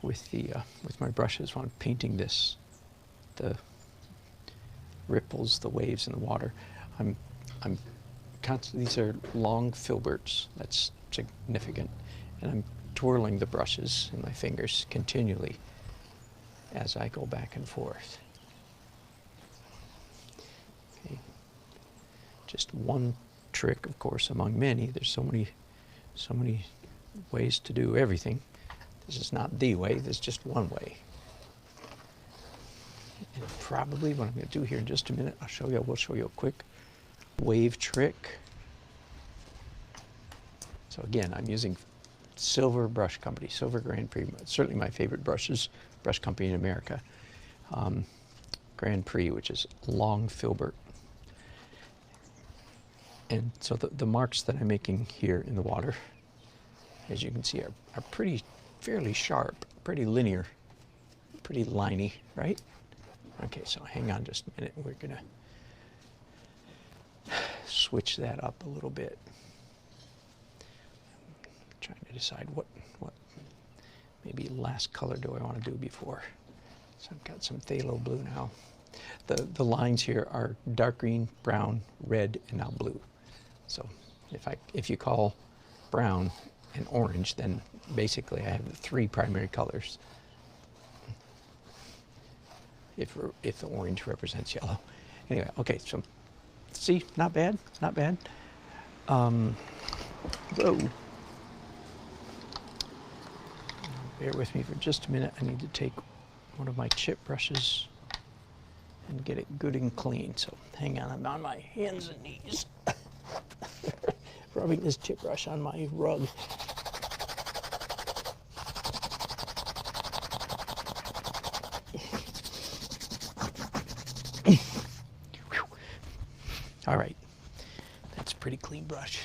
with the with my brushes when I'm painting this, the ripples, the waves in the water. I'm constantly, these are long filberts. That's significant, and I'm twirling the brushes in my fingers continually as I go back and forth. Okay. Just one trick, of course, among many. There's so many ways to do everything. This is not the way, there's just one way. And probably what I'm going to do here in just a minute, we'll show you a quick wave trick. So again, I'm using Silver Brush Company, Silver Grand Prix, certainly my favorite brush company in America. Grand Prix, which is long filbert. And so the marks that I'm making here in the water, as you can see, are fairly sharp, pretty linear, pretty liney, right? Okay, so hang on just a minute. We're gonna switch that up a little bit. I'm trying to decide what maybe last color do I want to do before. So I've got some phthalo blue now. The lines here are dark green, brown, red, and now blue. So if you call brown and orange, then basically I have the three primary colors. If the orange represents yellow. Anyway, okay, so see, not bad, not bad. Whoa. Bear with me for just a minute. I need to take one of my chip brushes and get it good and clean. So hang on, I'm on my hands and knees. Rubbing this chip brush on my rug. All right, that's a pretty clean brush.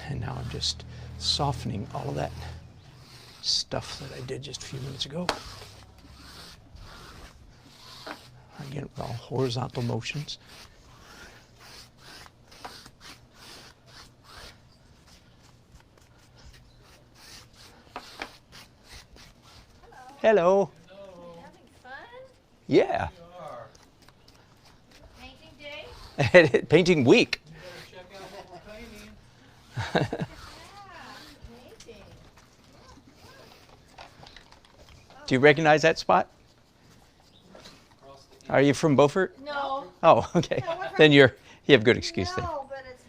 And now I'm just softening all of that stuff that I did just a few minutes ago. Again, with all horizontal motions. Hello. Hello. Having fun? Yeah. Painting day? Painting week. You better check out what we're painting. Painting. Do you recognize that spot? Across the Are you from Beaufort? No. Oh, okay. No, we're from- Then you have good excuse then. No, but it's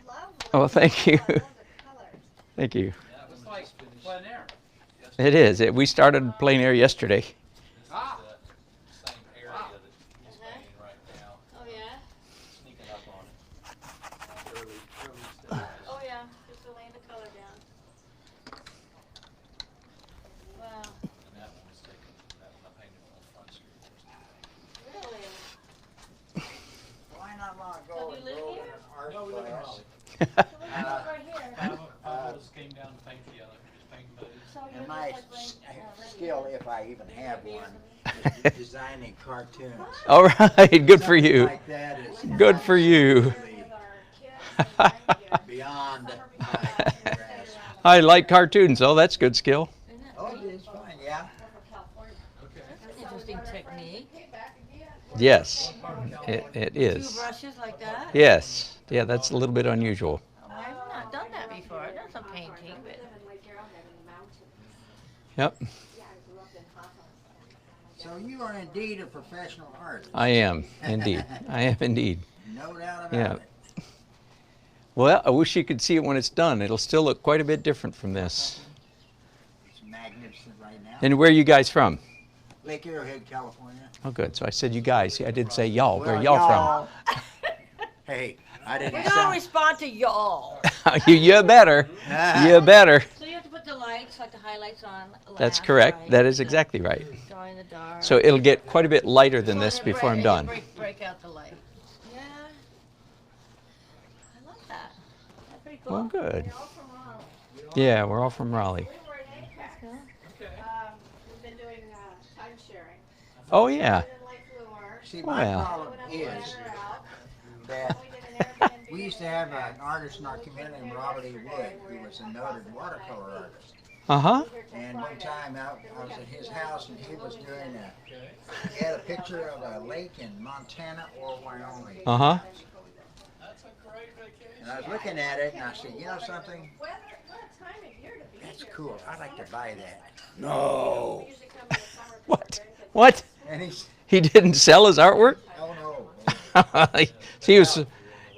lovely. Oh, thank you. I love the colors. Thank you. Yeah, it was like plein air. It is. We started plein air yesterday. This is the same area that he's painting right now, Oh, yeah? sneaking up on it. Early stages. Oh, yeah, just to lay the color down. Wow, And that one was taken, that one I painted on Front Street yesterday. really? Why not want to So go do you and live go here? to an art No, we live in class? Raleigh. So we can go right here. Five of us came down to paint together, just painting buddies. So you're And just my like skill, if I even have one, is designing cartoons. All right. Good for you. Something like that is Good for you. with our kids and grandkids. beyond Summer my vacation, grasp. I like cartoons. Oh, that's good skill. Isn't that Oh, neat? it's fine, yeah. That's an interesting technique. Yes, it Two is. brushes like that? Yes. Yeah, that's a little bit unusual. I've not done that before. I've done some painting, but Yep, So you are indeed a professional artist. I am indeed. I am indeed. No doubt about Yeah. it. Well, I wish you could see it when it's done. It'll still look quite a bit different from this. It's magnificent right now. And where are you guys from? Lake Arrowhead, California. Oh, good. So I said you guys. I didn't say y'all. Where are Well, y'all Hey, I we didn't don't sound. respond to y'all. from? You better. You better. So you have to put the lights, like the highlights on. That's last, correct. right? That is exactly right. Go in the dark. So it'll get quite a bit lighter than So this it'll before I'm break- done. Break out the light. Yeah. I love that. That's pretty cool. Well, good. We're all from Raleigh. Yeah, we're all from Raleigh. We were in Apex. We've been doing time sharing. Oh, yeah. We did Lake Lure. See, my Well. problem Went up is there out. that We did an Airbnb. we used to have an artist in our community named Robert E. Wood, who was a noted watercolor artist. Uh-huh. And one time I was at his house and he was doing he had a picture of a lake in Montana or Wyoming. Uh-huh. And I was looking at it and I said, you know something? Weather, what a time of year to be That's here. cool. I'd like to buy that. No. We usually come in the summer. What? What? And he's, He didn't sell his artwork? oh no. He was.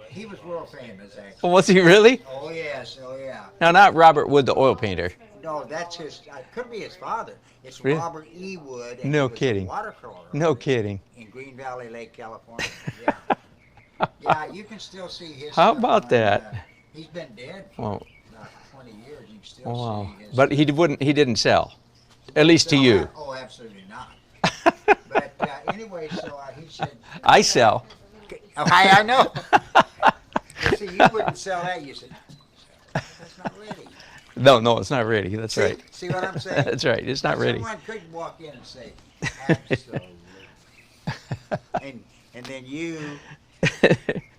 He was world famous actually. Was he really? Oh yes, oh yeah. No, not Robert Wood, the oil painter. No, that's his, could be his father. It's Really? Robert E. Wood. And No he was a kidding. watercolor No artist kidding. in Green Valley Lake, California. Yeah. Yeah, you can still see his How stuff about on, that? He's been dead for Well, about 20 years. You can still oh, wow. see his But he wouldn't. He didn't sell, at least to So, you. Oh, absolutely not. But anyway, so he said, I sell. oh, I know. See, you wouldn't sell that. You said, that's not ready. No, it's not ready. That's See, right. see what I'm saying? That's right. It's not ready. Someone could walk in and say, absolutely. And then you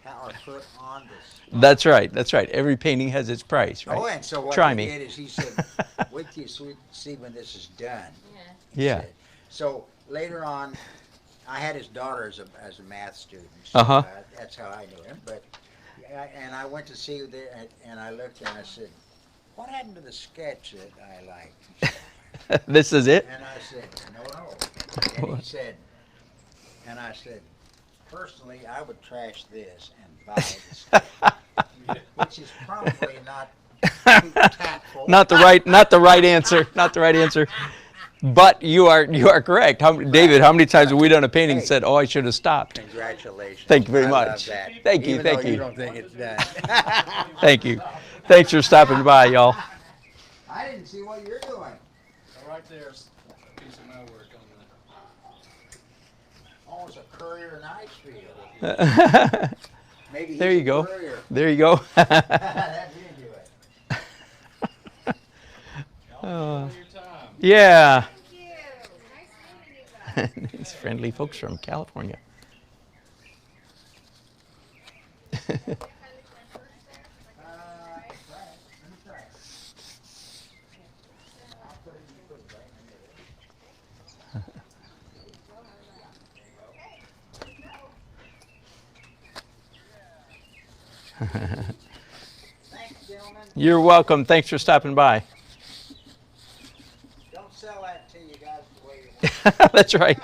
are put on this. That's right. That's right. Every painting has its price, right? Oh, and so what Try he me. did is he said, wait till you see when this is done. Yeah. he Yeah. said. So later on, I had his daughter as a math student. So, Uh-huh. That's how I knew him. But and I went to see there, and I looked and I said, what happened to the sketch that I liked? This is it. And I said, no. And he said, and I said, personally, I would trash this and buy this, which is probably not too tactful. Not the right answer. Not the right answer. But you are correct. David, how many times have we done a painting and Hey. said, "Oh, I should have stopped"? Congratulations. Thank you very I much. love that. Thank you, Even thank though you. You don't think it's done. Thank you. Thanks for stopping by, y'all. I didn't see what you're doing. Right there's a piece of my work on Almost a courier in Icefield. Maybe he's There you a go. courier. There you go. That did do it. Oh, your time. yeah. Thank you. Nice meeting you guys. It's friendly folks from California. Right. Let me try it. I'll put it right in the middle. Thanks, gentlemen. You're welcome. Thanks for stopping by. Don't sell that till you got it the way you want. That's right.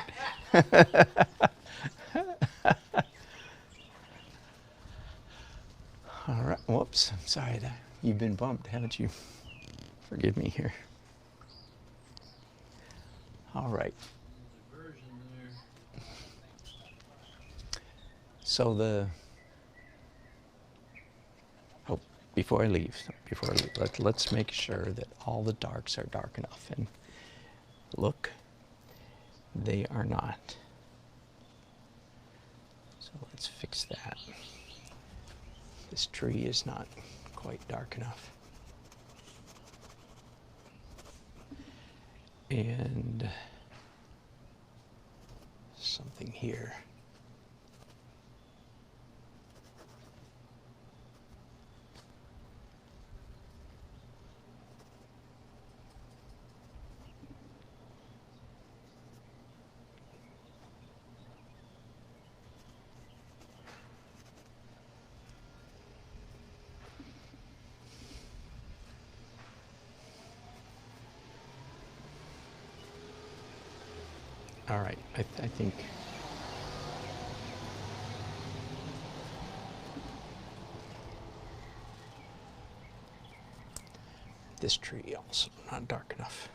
All right. Whoops. I'm sorry. You've been bumped, haven't you? Forgive me here. All right. So before I leave, let's make sure that all the darks are dark enough. And look, they are not. So let's fix that. This tree is not quite dark enough. And something here. All right, I think. This tree also not dark enough.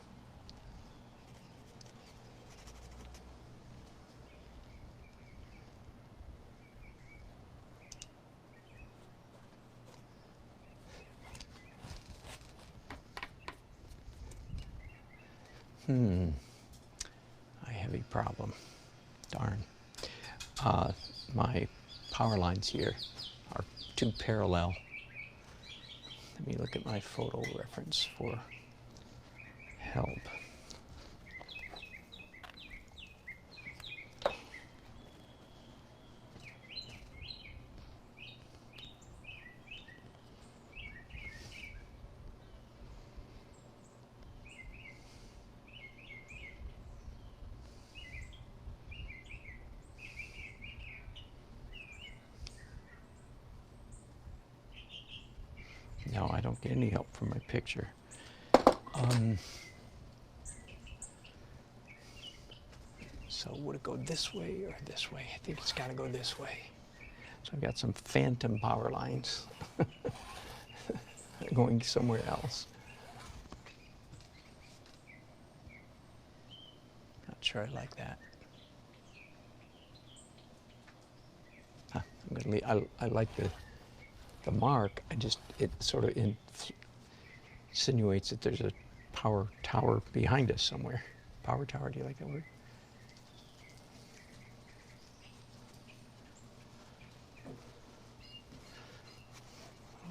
I have a problem. Darn. My power lines here are too parallel. Let me look at my photo reference for help. No, I don't get any help from my picture. So would it go this way or this way? I think it's got to go this way. So I've got some phantom power lines going somewhere else. Not sure I like that. Huh, I'm gonna leave. I like the mark. It sort of insinuates that there's a power tower behind us somewhere. Power tower, do you like that word?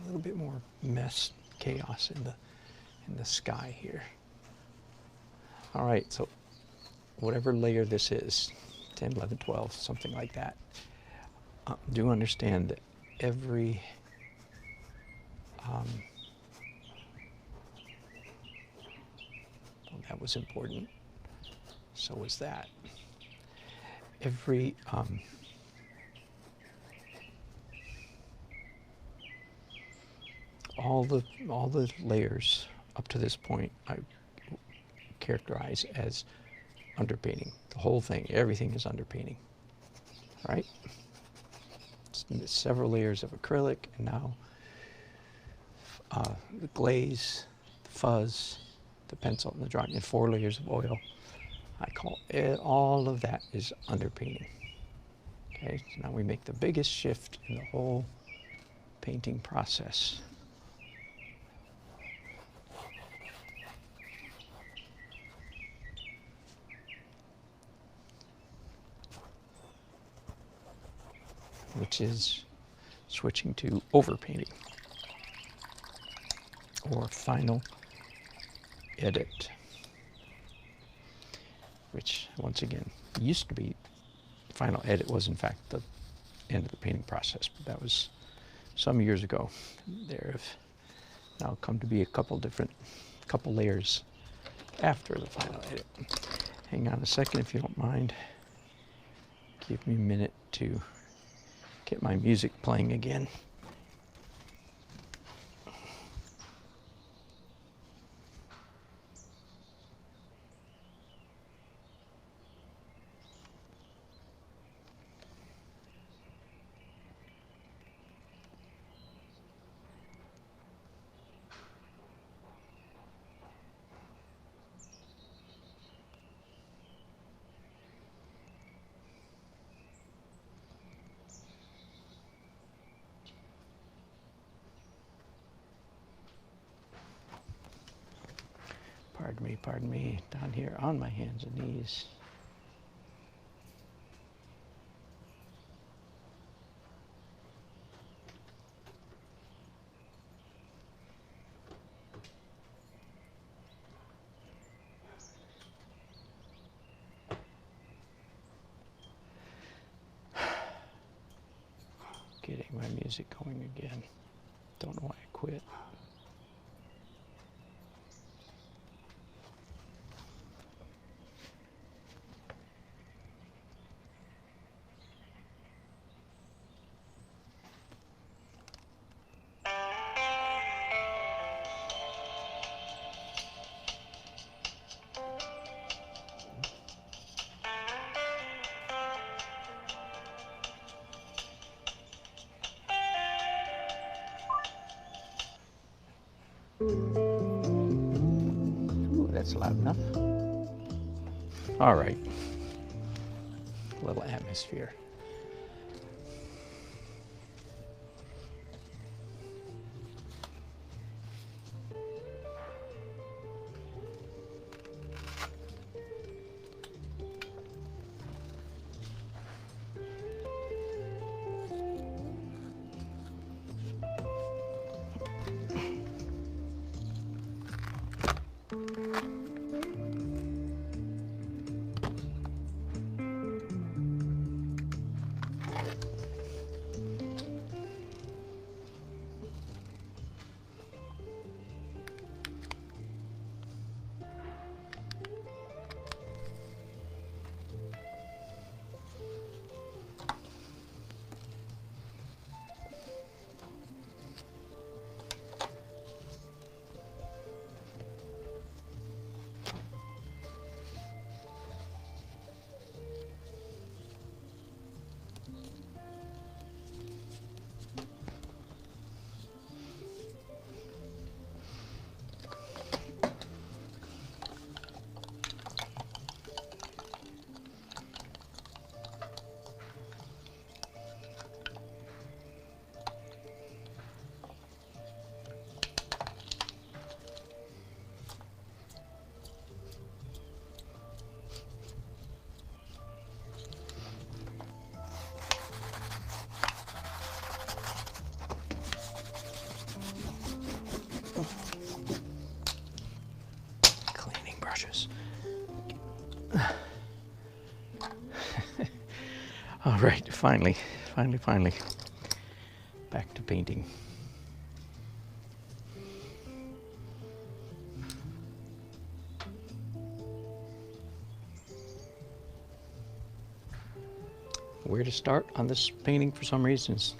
A little bit more mess, chaos in the sky here. All right, so whatever layer this is, 10, 11, 12, something like that, do understand that every well, that was important. So was that. Every all the layers up to this point I characterize as underpainting. The whole thing, everything is underpainting. Right? It's several layers of acrylic, and now the glaze, the fuzz, the pencil, and the drawing, and 4 layers of oil. I call it, all of that is underpainting. Okay, so now we make the biggest shift in the whole painting process. Which is switching to overpainting or final edit, which once again used to be final edit was in fact the end of the painting process, but that was some years ago. There have now come to be a couple layers after the final edit. Hang on a second if you don't mind. Give me a minute to get my music playing again. Pardon me, down here on my hands and knees. Getting my music going again. Don't know why I quit. Ooh, that's loud enough. All right. A little atmosphere. Cleaning brushes. All right, finally. Back to painting. Where to start on this painting for some reasons,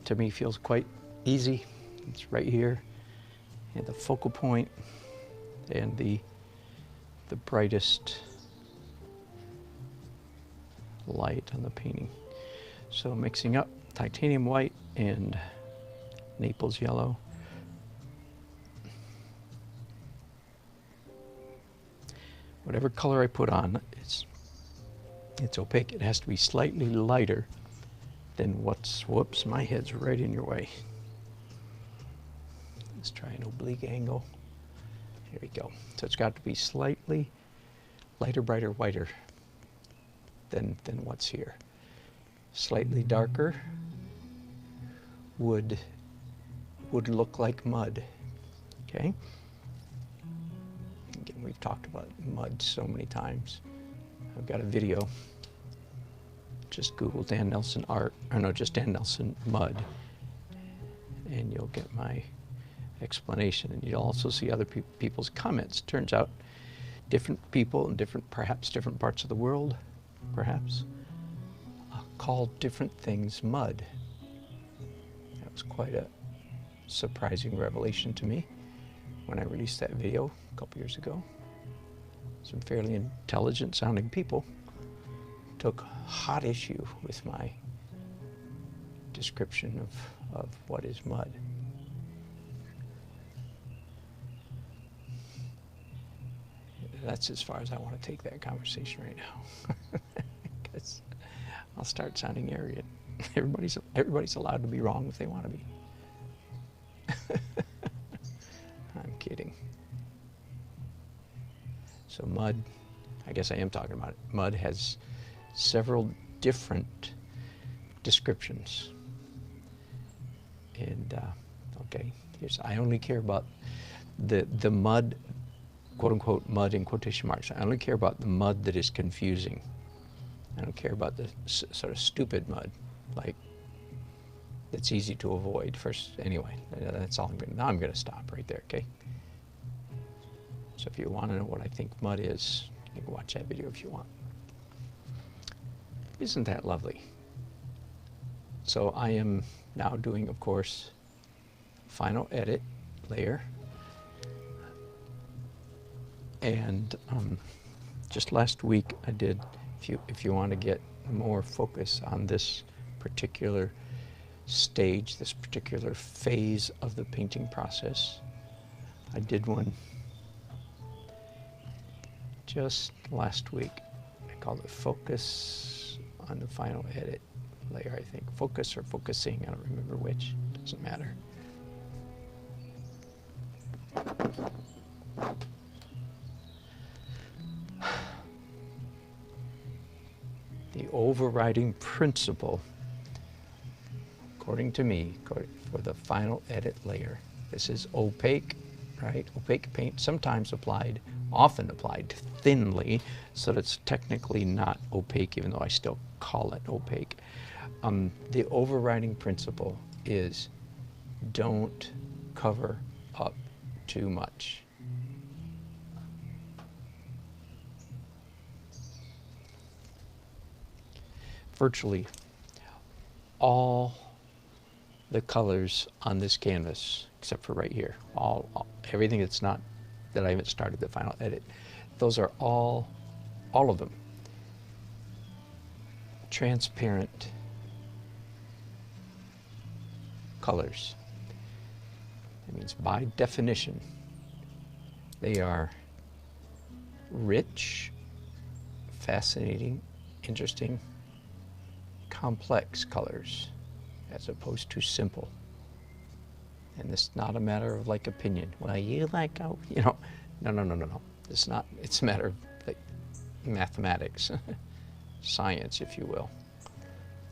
to me feels quite easy. It's right here, and the focal point, and the brightest light on the painting. So mixing up titanium white and Naples yellow. Whatever color I put on, it's opaque. It has to be slightly lighter than whoops, my head's right in your way. Let's try an oblique angle. Here we go. So it's got to be slightly lighter, brighter, whiter than what's here. Slightly darker would look like mud. Okay? Again, we've talked about mud so many times. I've got a video. Just Google Dan Nelson art, or no, just Dan Nelson mud, and you'll get my explanation. And you'll also see other people's comments. Turns out different people in perhaps different parts of the world, perhaps, call different things mud. That was quite a surprising revelation to me when I released that video a couple years ago. Some fairly intelligent sounding people took hot issue with my description of what is mud. That's as far as I want to take that conversation right now. Because I'll start sounding arrogant. Everybody's allowed to be wrong if they want to be. I'm kidding. So mud, I guess I am talking about it. Mud has several different descriptions. And okay, I only care about the mud, quote unquote mud in quotation marks. I only care about the mud that is confusing. I don't care about the sort of stupid mud, like that's easy to avoid. First, anyway, that's all I'm going to. Now I'm going to stop right there, okay? So if you want to know what I think mud is, you can watch that video if you want. Isn't that lovely? So I am now doing, of course, final edit layer. And just last week I did, if you want to get more focus on this particular stage, this particular phase of the painting process, I did one just last week. I called it Focus on the Final Edit layer, I think. Focus or Focusing, I don't remember which. Doesn't matter. The overriding principle, according to me, for the final edit layer, this is opaque, right? Opaque paint, sometimes applied, often applied thinly, so that it's technically not opaque, even though I still call it opaque. The overriding principle is don't cover up too much. Virtually all the colors on this canvas, except for right here, everything that's not, that I haven't started the final edit, those are all of them, transparent colors. That means by definition, they are rich, fascinating, interesting, complex colors as opposed to simple. And it's not a matter of like opinion. Well, you like, no. It's not, it's a matter of like mathematics, science, if you will.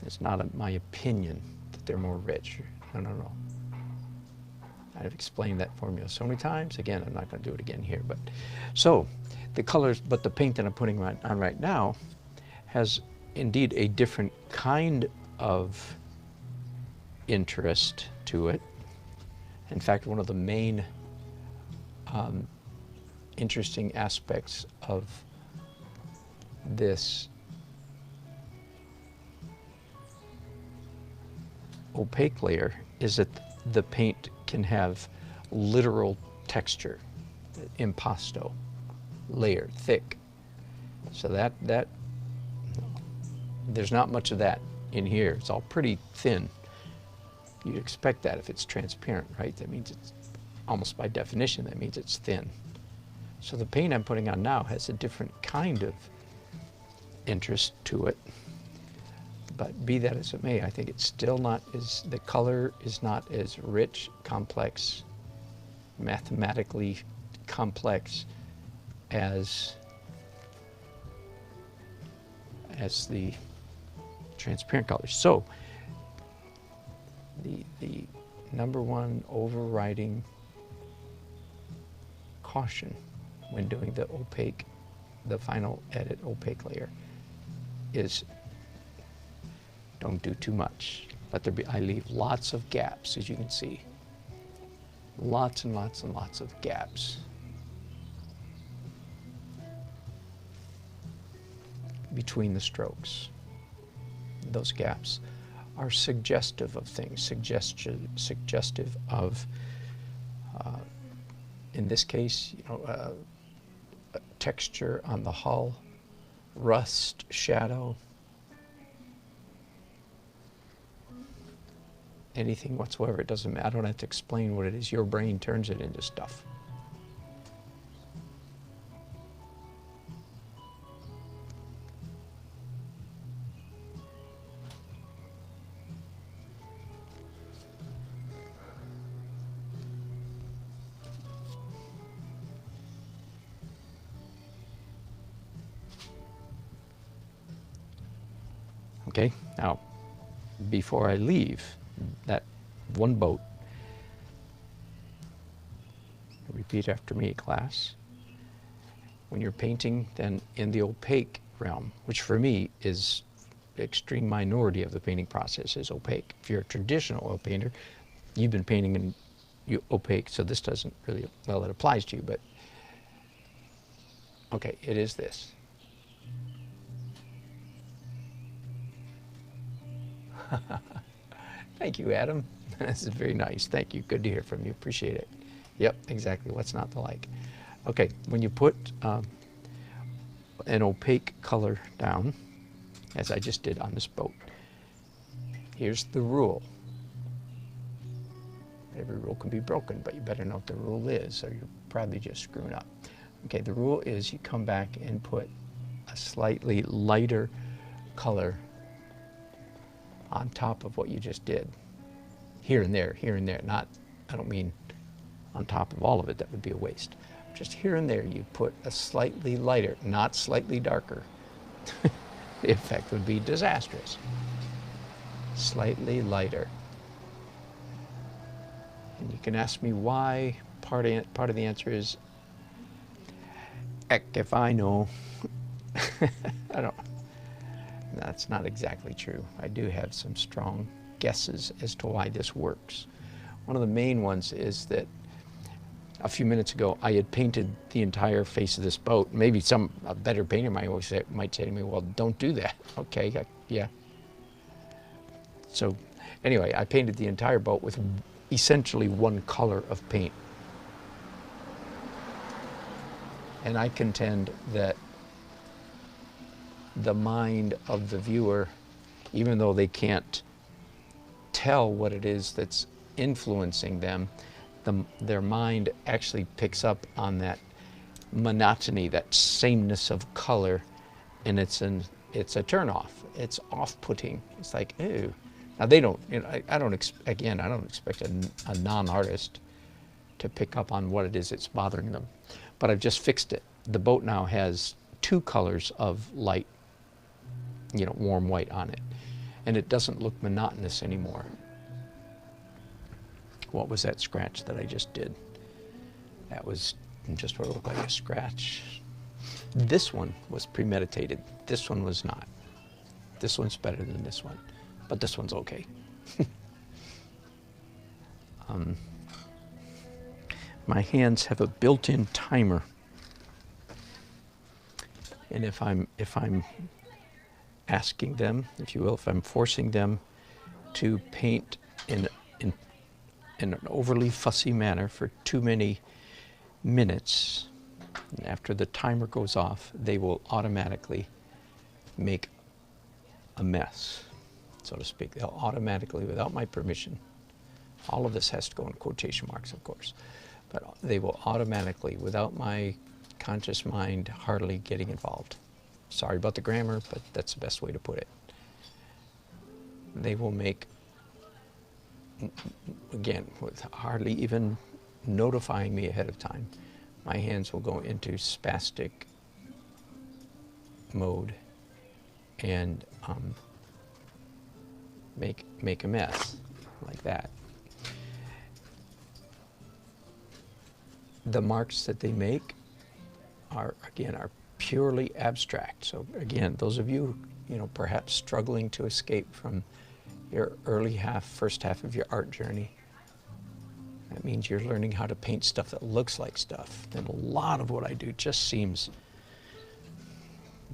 It's not my opinion that they're more rich. No. I've explained that formula so many times. Again, I'm not going to do it again here. But so the colors, but the paint that I'm putting on right now has indeed a different kind of interest to it. In fact, one of the main interesting aspects of this opaque layer is that the paint can have literal texture, impasto, layer, thick. So that there's not much of that in here. It's all pretty thin. You'd expect that if it's transparent, right? That means it's, almost by definition, that means it's thin. So the paint I'm putting on now has a different kind of interest to it. But be that as it may, I think it's still not as, the color is not as rich, complex, mathematically complex as the transparent colors. So the number one overriding caution when doing the opaque, the final edit opaque layer is don't do too much. Let there be, I leave lots of gaps, as you can see. Lots and lots and lots of gaps. Between the strokes. Those gaps are suggestive of things, suggestive of, in this case, texture on the hull, rust, shadow, anything whatsoever. It doesn't matter. I don't have to explain what it is. Your brain turns it into stuff. Okay, now, before I leave that one boat, repeat after me, class. When you're painting, then in the opaque realm, which for me is the extreme minority of the painting process, is opaque. If you're a traditional oil painter, you've been painting in opaque, so this doesn't really, well, it applies to you, but okay, it is this. Thank you, Adam. This is very nice. Thank you. Good to hear from you. Appreciate it. Yep, exactly. What's not to like? Okay, when you put an opaque color down, as I just did on this boat, here's the rule. Every rule can be broken, but you better know what the rule is, or you're probably just screwing up. Okay, the rule is you come back and put a slightly lighter color on top of what you just did. Here and there, not, I don't mean on top of all of it, that would be a waste. Just here and there, you put a slightly lighter, not slightly darker. The effect would be disastrous. Slightly lighter. And you can ask me why. Part of the answer is, heck if I know. I don't. That's not exactly true. I do have some strong guesses as to why this works. One of the main ones is that a few minutes ago I had painted the entire face of this boat. Maybe a better painter might say to me, well, don't do that. Okay, yeah. So anyway, I painted the entire boat with essentially one color of paint. And I contend that the mind of the viewer, even though they can't tell what it is that's influencing them, their mind actually picks up on that monotony, that sameness of color, and it's a turnoff. It's off-putting. It's like, ew. Now they don't. I don't expect a non-artist to pick up on what it is that's bothering them. But I've just fixed it. The boat now has two colors of light, warm white on it, and it doesn't look monotonous anymore. What was that scratch that I just did? That was just what it looked like, a scratch. This one was premeditated. This one was not. This one's better than this one, but this one's okay. My hands have a built-in timer, and if I'm asking them, if you will, if I'm forcing them to paint in an overly fussy manner for too many minutes, and after the timer goes off, they will automatically make a mess, so to speak. They'll automatically, without my permission, all of this has to go in quotation marks, of course, but they will automatically, without my conscious mind hardly getting involved. Sorry about the grammar, but that's the best way to put it. They will make, again, with hardly even notifying me ahead of time, my hands will go into spastic mode and make a mess like that. The marks that they make are purely abstract. So again, those of you, perhaps struggling to escape from your first half of your art journey, that means you're learning how to paint stuff that looks like stuff. And a lot of what I do just seems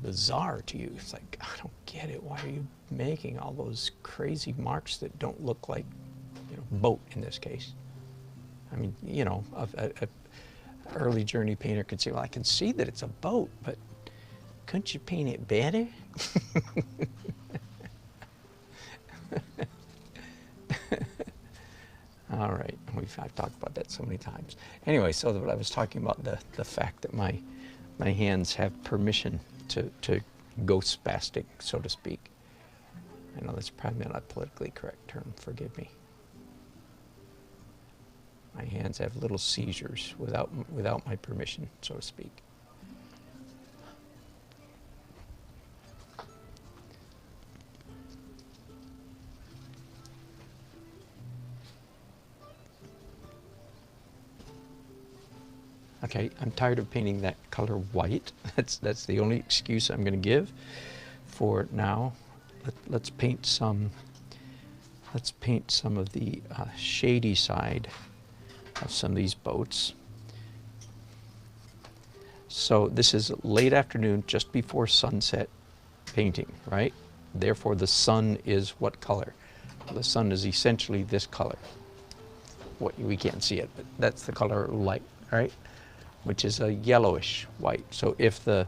bizarre to you. It's like, I don't get it. Why are you making all those crazy marks that don't look like, boat in this case? I mean, a early journey painter could say, well, I can see that it's a boat, but couldn't you paint it better? All right, I've talked about that so many times. Anyway, so what I was talking about, the fact that my hands have permission to go spastic, so to speak. I know that's probably not a politically correct term, forgive me. My hands have little seizures without my permission, so to speak. Okay, I'm tired of painting that color white. That's the only excuse I'm going to give for now. Let's paint some of the shady side of some of these boats. So this is late afternoon, just before sunset painting, right? Therefore the sun is what color? The sun is essentially this color. We can't see it, but that's the color light, right? Which is a yellowish white. So if the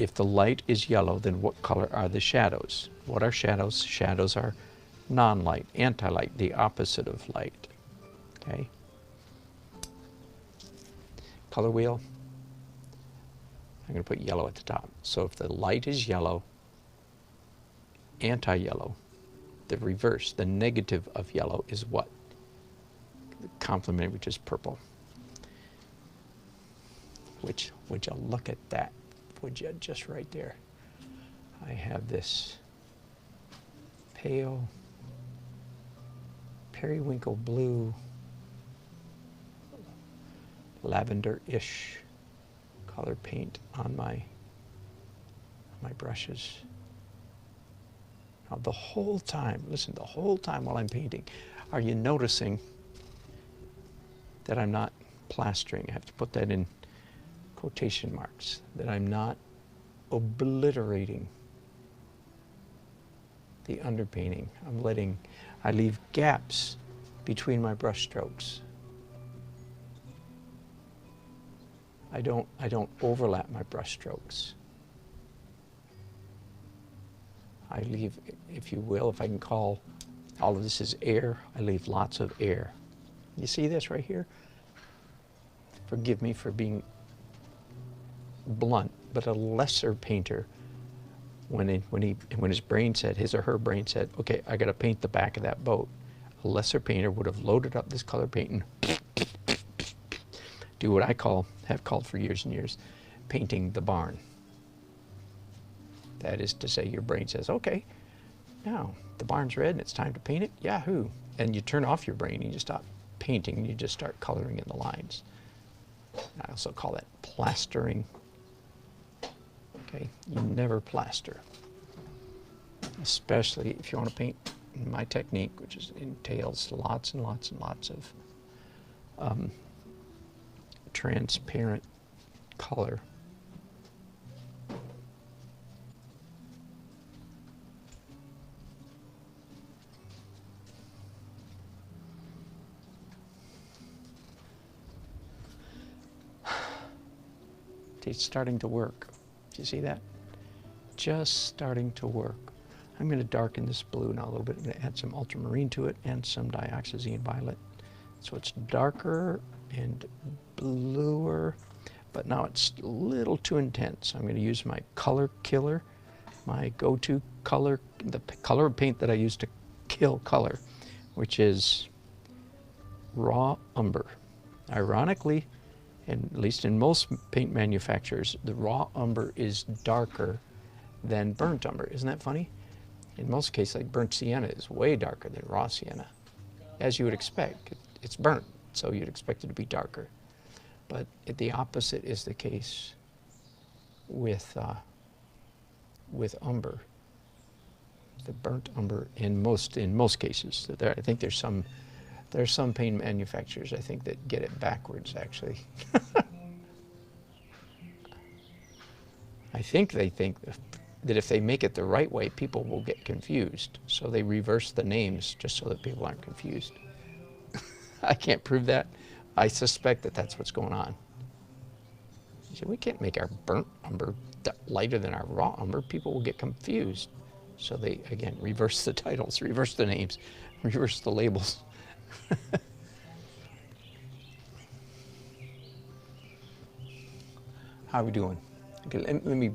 if the light is yellow, then what color are the shadows? What are shadows? Shadows are non-light, anti-light, the opposite of light. Okay? Color wheel, I'm going to put yellow at the top. So if the light is yellow, anti-yellow, the reverse, the negative of yellow is what? The complement, which is purple. Which, would you look at that? Would you, just right there? I have this pale periwinkle blue, lavender-ish color paint on my brushes. Now the whole time, listen, the whole time while I'm painting, are you noticing that I'm not plastering? I have to put that in quotation marks, that I'm not obliterating the underpainting. I leave gaps between my brush strokes. I don't overlap my brush strokes. I leave, if you will, if I can call all of this is air, I leave lots of air. You see this right here? Forgive me for being blunt, but a lesser painter, when his brain said, his or her brain said, okay, I got to paint the back of that boat, a lesser painter would have loaded up this color paint and do what I have called for years and years, painting the barn. That is to say, your brain says, okay, now the barn's red and it's time to paint it, yahoo. And you turn off your brain and you stop painting and you just start coloring in the lines. I also call that plastering. Okay, you never plaster. Especially if you want to paint my technique, which entails lots and lots and lots of transparent color. It's starting to work. Do you see that? Just starting to work. I'm going to darken this blue now a little bit. I'm going to add some ultramarine to it and some dioxazine violet. So it's darker and bluer, but now it's a little too intense. I'm going to use my color killer, my go-to color, the color of paint that I use to kill color, which is raw umber. Ironically, and at least in most paint manufacturers, the raw umber is darker than burnt umber. Isn't that funny? In most cases, like burnt sienna is way darker than raw sienna, as you would expect. It's burnt, so you'd expect it to be darker. But the opposite is the case with umber. The burnt umber in most cases. I think there's some paint manufacturers, I think, that get it backwards, actually. I think they think that if they make it the right way, people will get confused. So they reverse the names just so that people aren't confused. I can't prove that. I suspect that that's what's going on. You say, we can't make our burnt umber lighter than our raw umber. People will get confused. So they, again, reverse the titles, reverse the names, reverse the labels. How are we doing? Okay, let me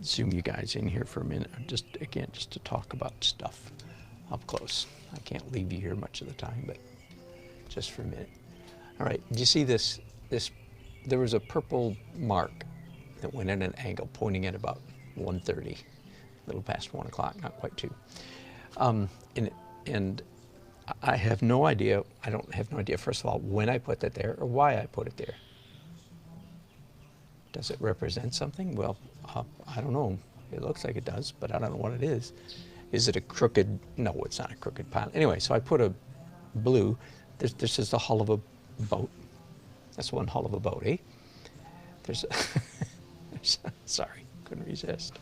zoom you guys in here for a minute. Just to talk about stuff up close. I can't leave you here much of the time, but just for a minute. All right, do you see this? There was a purple mark that went at an angle pointing at about 1:30, a little past 1 o'clock, not quite 2. And I have no idea, I don't have no idea, first of all, when I put that there or why I put it there. Does it represent something? Well, I don't know. It looks like it does, but I don't know what it is. Is it a crooked? No, it's not a crooked pile. Anyway, so I put a blue. This is the hull of a boat. That's one hull of a boat, eh? Sorry, couldn't resist.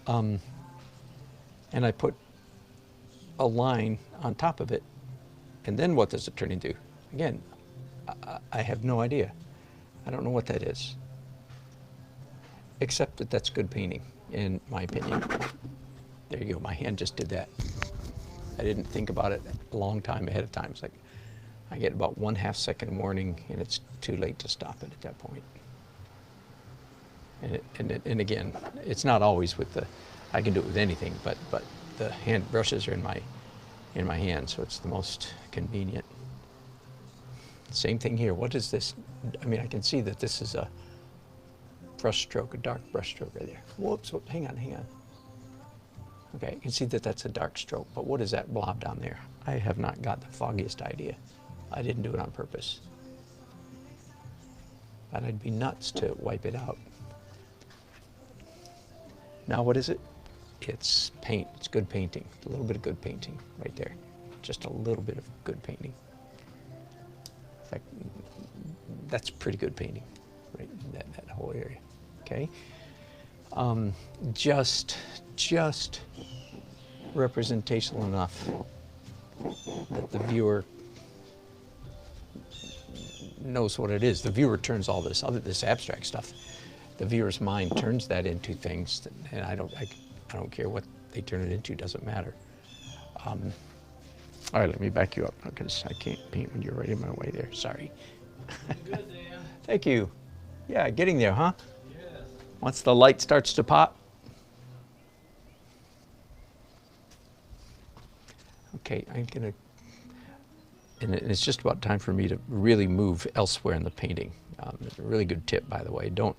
And I put a line on top of it, and then what does it turn into? Again, I have no idea. I don't know what that is. Except that that's good painting, in my opinion. There you go, my hand just did that. I didn't think about it a long time ahead of time. It's like, I get about 1/2 second warning, and it's too late to stop it at that point. And again, it's not always with the, I can do it with anything, but the hand brushes are in my hand, so it's the most convenient. Same thing here. What is this? I mean, I can see that this is a brush stroke, a dark brush stroke right there. Whoops, hang on. Okay, you can see that that's a dark stroke, but what is that blob down there? I have not got the foggiest idea. I didn't do it on purpose. But I'd be nuts to wipe it out. Now what is it? It's paint. It's good painting. A little bit of good painting right there. Just a little bit of good painting. In fact, that's pretty good painting, right? That whole area. Okay. Just representational enough that the viewer knows what it is. The viewer turns all this abstract stuff. The viewer's mind turns that into things, that, and I don't care what they turn it into. Doesn't matter. All right, let me back you up because I can't paint when you're right in my way there. Sorry. Good, Dan. Thank you. Yeah, getting there, huh? Yes. Once the light starts to pop. Okay, I'm gonna, and it's just about time for me to really move elsewhere in the painting. It's a really good tip, by the way. Don't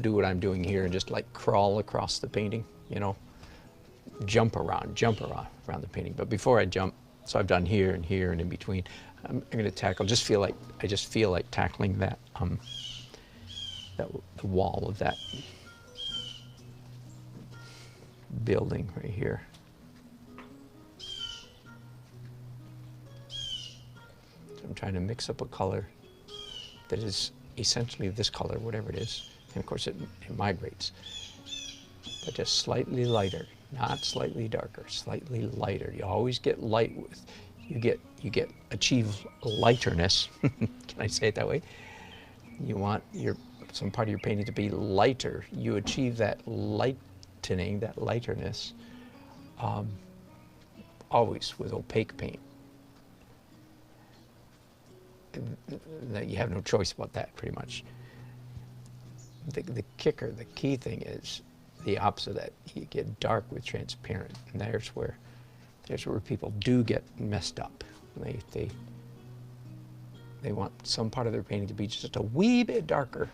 do what I'm doing here and just like crawl across the painting, you know. Jump around the painting. But before I jump, so I've done here and here and in between, I'm going to tackle, I just feel like tackling that, the wall of that building right here. So I'm trying to mix up a color that is essentially this color, whatever it is. And of course it migrates, but just slightly lighter, not slightly darker, slightly lighter. You always get light with, you achieve lighterness. Can I say it that way? You want some part of your painting to be lighter. You achieve that lightening, that lighterness, always with opaque paint. You have no choice about that, pretty much. The key thing is the opposite of that. You get dark with transparent, and there's where people do get messed up. They want some part of their painting to be just a wee bit darker,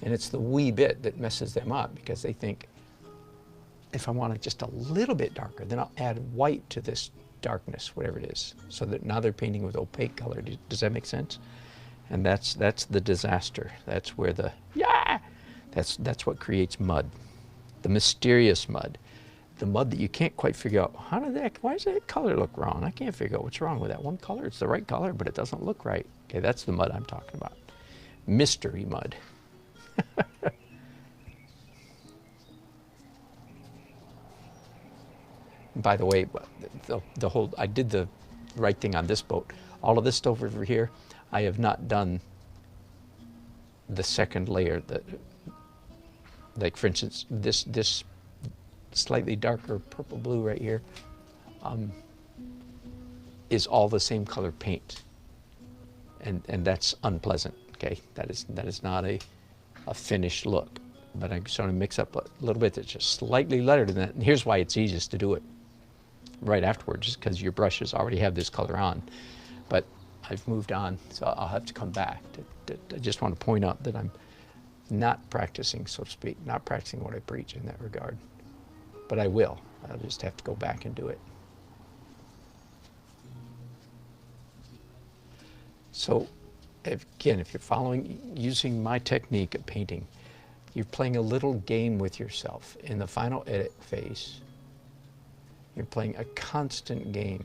and it's the wee bit that messes them up, because they think, if I want it just a little bit darker, then I'll add white to this darkness, whatever it is, so that now they're painting with opaque color. Does that make sense? And that's the disaster. That's where that's what creates mud, the mysterious mud, the mud that you can't quite figure out. Why does that color look wrong? I can't figure out what's wrong with that one color. It's the right color, but it doesn't look right. Okay, that's the mud I'm talking about. Mystery mud. By the way, I did the right thing on this boat. All of this stuff over here, I have not done the second layer. Like for instance, this slightly darker purple blue right here is all the same color paint, and that's unpleasant. Okay, that is not a finished look. But I'm trying to mix up a little bit that's just slightly lighter than that. And here's why it's easiest to do it right afterwards, just because your brushes already have this color on. But I've moved on, so I'll have to come back. I just want to point out that I'm not practicing, so to speak, not practicing what I preach in that regard. But I will. I'll just have to go back and do it. So, again, if you're using my technique of painting, you're playing a little game with yourself. In the final edit phase, you're playing a constant game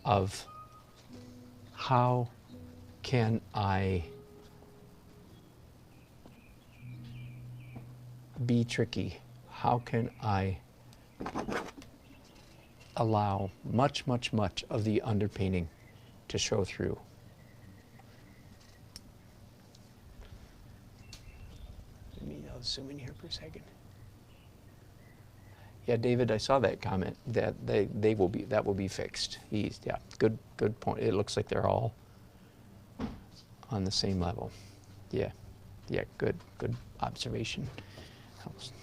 of how can I be tricky? How can I allow much of the underpainting to show through? Let me zoom in here for a second. Yeah, David, I saw that comment that that will be fixed. Yeah, good point. It looks like they're all on the same level. Yeah, good observation.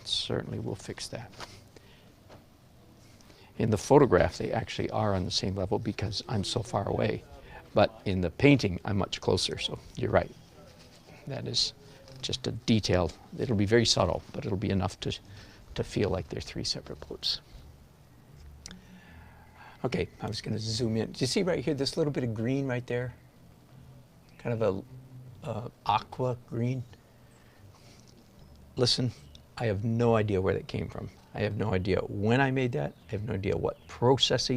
Certainly we'll fix that. In the photograph, they actually are on the same level because I'm so far away. But in the painting, I'm much closer, so you're right. That is just a detail. It'll be very subtle, but it'll be enough to feel like they're three separate boats. Okay, I was going to zoom in. Do you see right here this little bit of green right there? Kind of a aqua green. Listen, I have no idea where that came from. I have no idea when I made that. I have no idea what process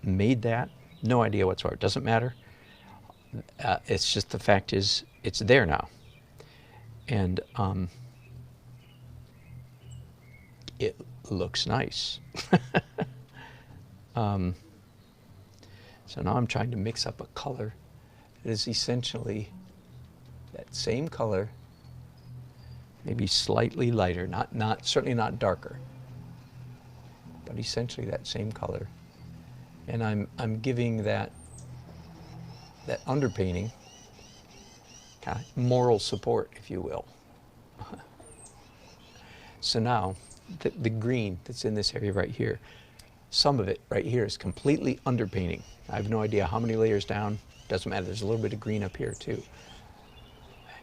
made that. No idea whatsoever. It doesn't matter. It's just the fact is it's there now. And it looks nice. So now I'm trying to mix up a color that is essentially that same color, maybe slightly lighter, certainly not darker, but essentially that same color. And I'm giving that underpainting kind of moral support, if you will. So now the green that's in this area right here, some of it right here is completely underpainting. I have no idea how many layers down. Doesn't matter. There's a little bit of green up here too.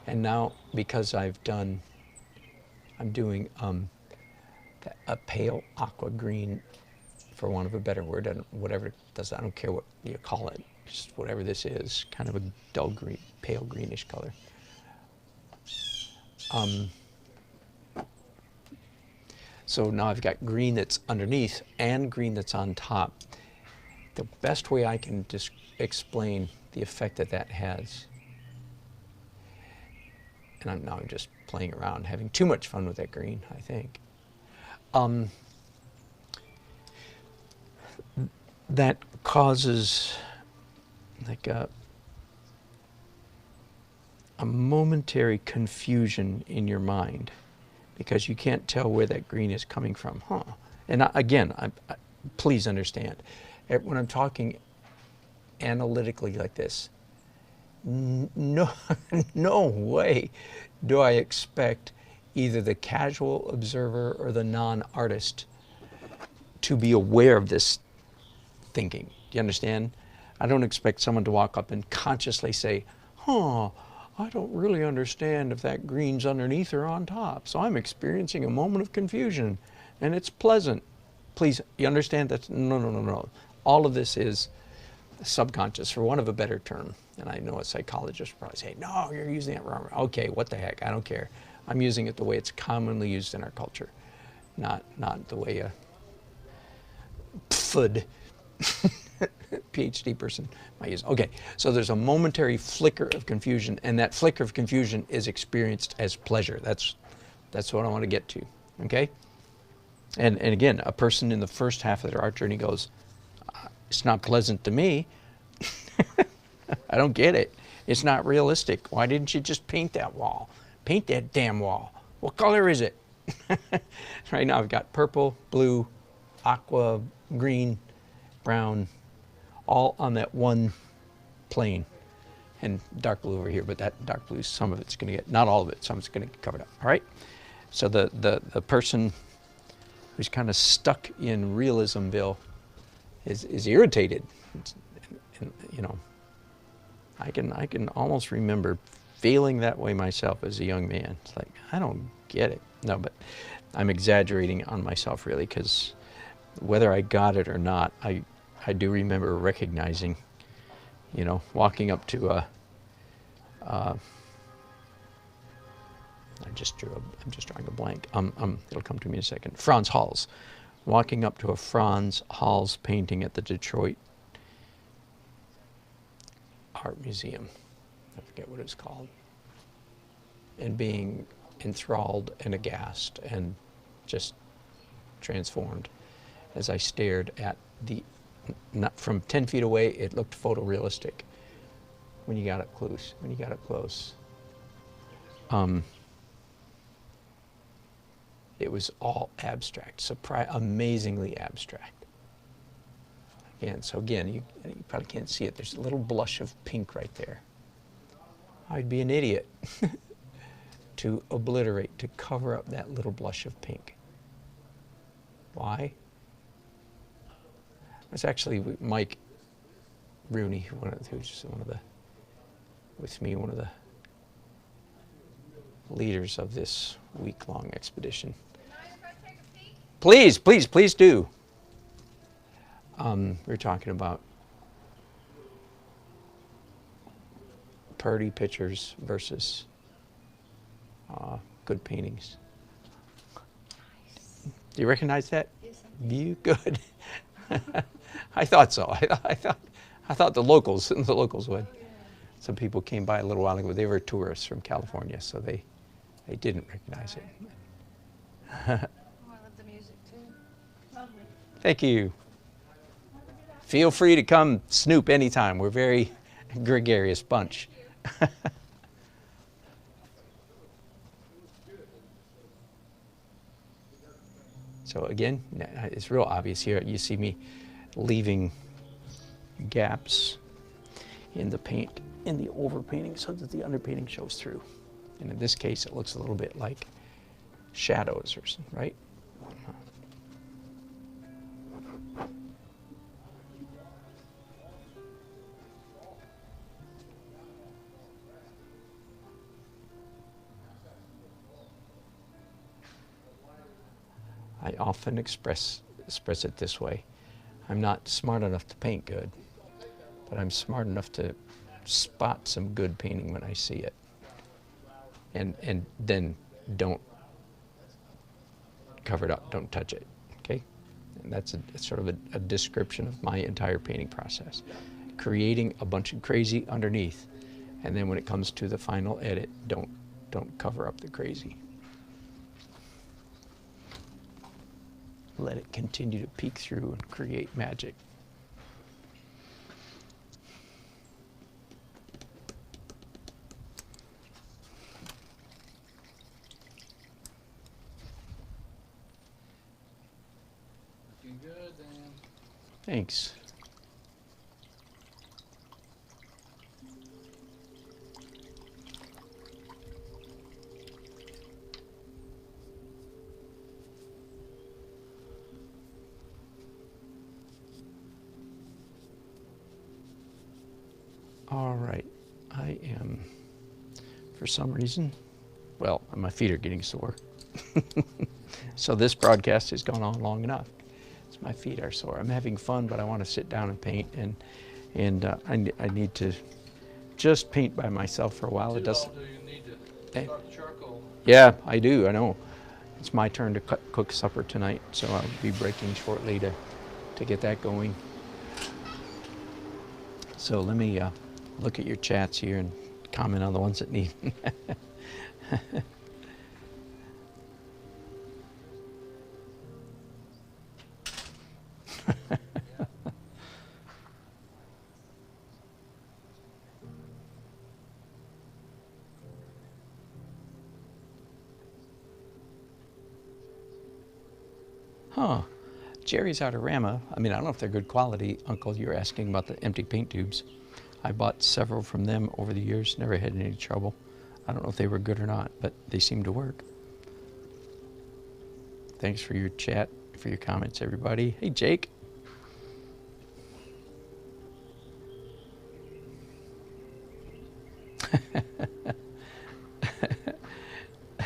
And now because I'm doing a pale aqua green, for want of a better word, and whatever it does, I don't care what you call it, just whatever this is, kind of a dull green, pale greenish color. So now I've got green that's underneath and green that's on top. The best way I can just explain the effect that has, and I'm just playing around, having too much fun with that green, I think. That causes like a momentary confusion in your mind because you can't tell where that green is coming from. And again, please understand, when I'm talking analytically like this, no way do I expect either the casual observer or the non-artist to be aware of this thinking. Do you understand? I don't expect someone to walk up and consciously say, I don't really understand if that green's underneath or on top, so I'm experiencing a moment of confusion, and it's pleasant. Please, you understand that? No. All of this is subconscious, for want of a better term. And I know a psychologist will probably say, no, you're using it wrong. Okay, what the heck? I don't care. I'm using it the way it's commonly used in our culture, not the way a PhD PhD person might use. Okay, so there's a momentary flicker of confusion, and that flicker of confusion is experienced as pleasure. That's what I want to get to, okay? And again, a person in the first half of their art journey goes, it's not pleasant to me. I don't get it. It's not realistic. Why didn't you just paint that wall? Paint that damn wall. What color is it? Right now I've got purple, blue, aqua, green, brown, all on that one plane. And dark blue over here, but that dark blue, some of it's going to get, not all of it, some of it's going to get covered up. All right? So the person who's kind of stuck in realismville is irritated. And, you know, I can almost remember feeling that way myself as a young man. It's like, I don't get it. No, but I'm exaggerating on myself really, because whether I got it or not, I do remember recognizing, you know, walking up to a, I'm just drawing a blank. It'll come to me in a second. Franz Hals. Walking up to a Franz Hals painting at the Detroit Art Museum. I forget what it's called. And being enthralled and aghast and just transformed as I stared at the, not from 10 feet away, it looked photorealistic when you got up close. it was all abstract, amazingly abstract. Again, so again, you probably can't see it. There's a little blush of pink right there. I'd be an idiot to obliterate, to cover up that little blush of pink. Why? It's actually Mike Rooney, who's one of the, with me, one of the leaders of this week-long expedition. Please, please, please do. We're talking about pretty pictures versus good paintings. Do you recognize that view? Good. I thought so. I thought the locals would. Some people came by a little while ago. They were tourists from California, so they didn't recognize it. I love the music too. Lovely. Thank you. Feel free to come snoop anytime. We're a very gregarious bunch. So again, it's real obvious here. You see me leaving gaps in the paint, in the overpainting, so that the underpainting shows through. And in this case, it looks a little bit like shadows, or something, right? I often express it this way. I'm not smart enough to paint good, but I'm smart enough to spot some good painting when I see it. And then don't cover it up, don't touch it, okay? And that's sort of a description of my entire painting process. Creating a bunch of crazy underneath, and then when it comes to the final edit, don't cover up the crazy. Let it continue to peek through and create magic. Looking good, Dan. Thanks. All right, I am, for some reason, well, my feet are getting sore. So this broadcast has gone on long enough. So my feet are sore. I'm having fun, but I want to sit down and paint, and I need to just paint by myself for a while. It doesn't. Do you need to start the charcoal? Yeah, I do. I know. It's my turn to cook supper tonight, so I'll be breaking shortly to get that going. So let me look at your chats here and comment on the ones that need. Huh. Jerry's Artorama. I mean, I don't know if they're good quality. Uncle, you're asking about the empty paint tubes. I bought several from them over the years, never had any trouble. I don't know if they were good or not, but they seem to work. Thanks for your chat, for your comments, everybody. Hey, Jake.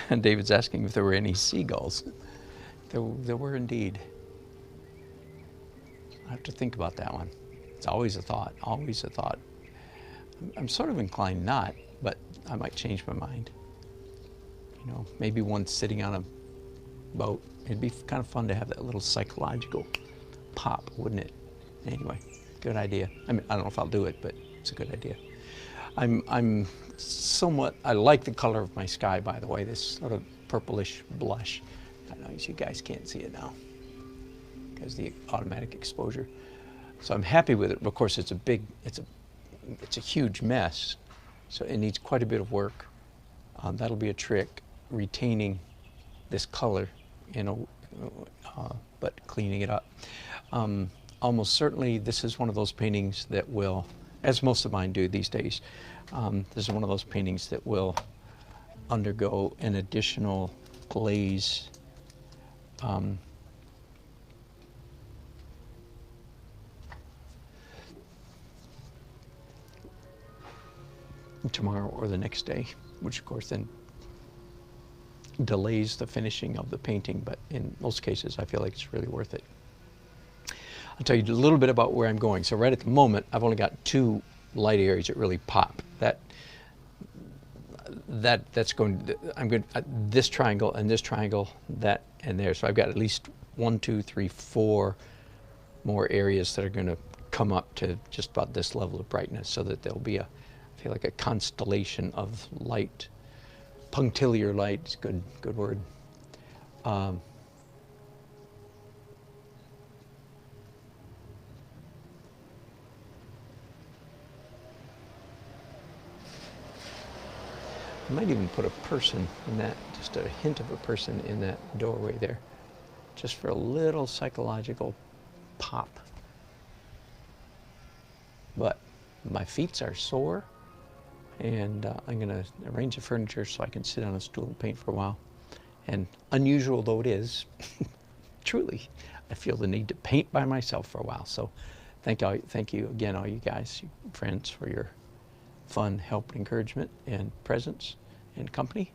And David's asking if there were any seagulls. There were indeed. I have to think about that one. It's always a thought, always a thought. I'm sort of inclined not, but I might change my mind. You know, maybe one sitting on a boat. It'd be kind of fun to have that little psychological pop, wouldn't it? Anyway, good idea. I mean, I don't know if I'll do it, but it's a good idea. I'm somewhat, I like the color of my sky, by the way, this sort of purplish blush. I know you guys can't see it now because the automatic exposure. So I'm happy with it. Of course, it's a huge mess, so it needs quite a bit of work. That'll be a trick, retaining this color you know, but cleaning it up. Almost certainly this is one of those paintings that will, as most of mine do these days, this is one of those paintings that will undergo an additional glaze. Tomorrow or the next day, which of course then delays the finishing of the painting, but in most cases I feel like it's really worth it. I'll tell you a little bit about where I'm going. So right at the moment I've only got 2 light areas that really pop. That's going to, I'm good at this triangle and this triangle, that and there. So I've got at least 1, 2, 3, 4 more areas that are going to come up to just about this level of brightness, so that there'll be a, I feel like a constellation of light. Punctiliar light is good word. I might even put a person in that, just a hint of a person in that doorway there, just for a little psychological pop. But my feet are sore, and I'm going to arrange the furniture so I can sit on a stool and paint for a while. And unusual though it is, truly, I feel the need to paint by myself for a while. So thank you again, all you guys, you friends, for your fun, help, and encouragement, and presence, and company.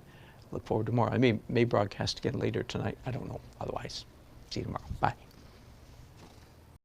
Look forward to more. I may broadcast again later tonight. I don't know. Otherwise, see you tomorrow. Bye.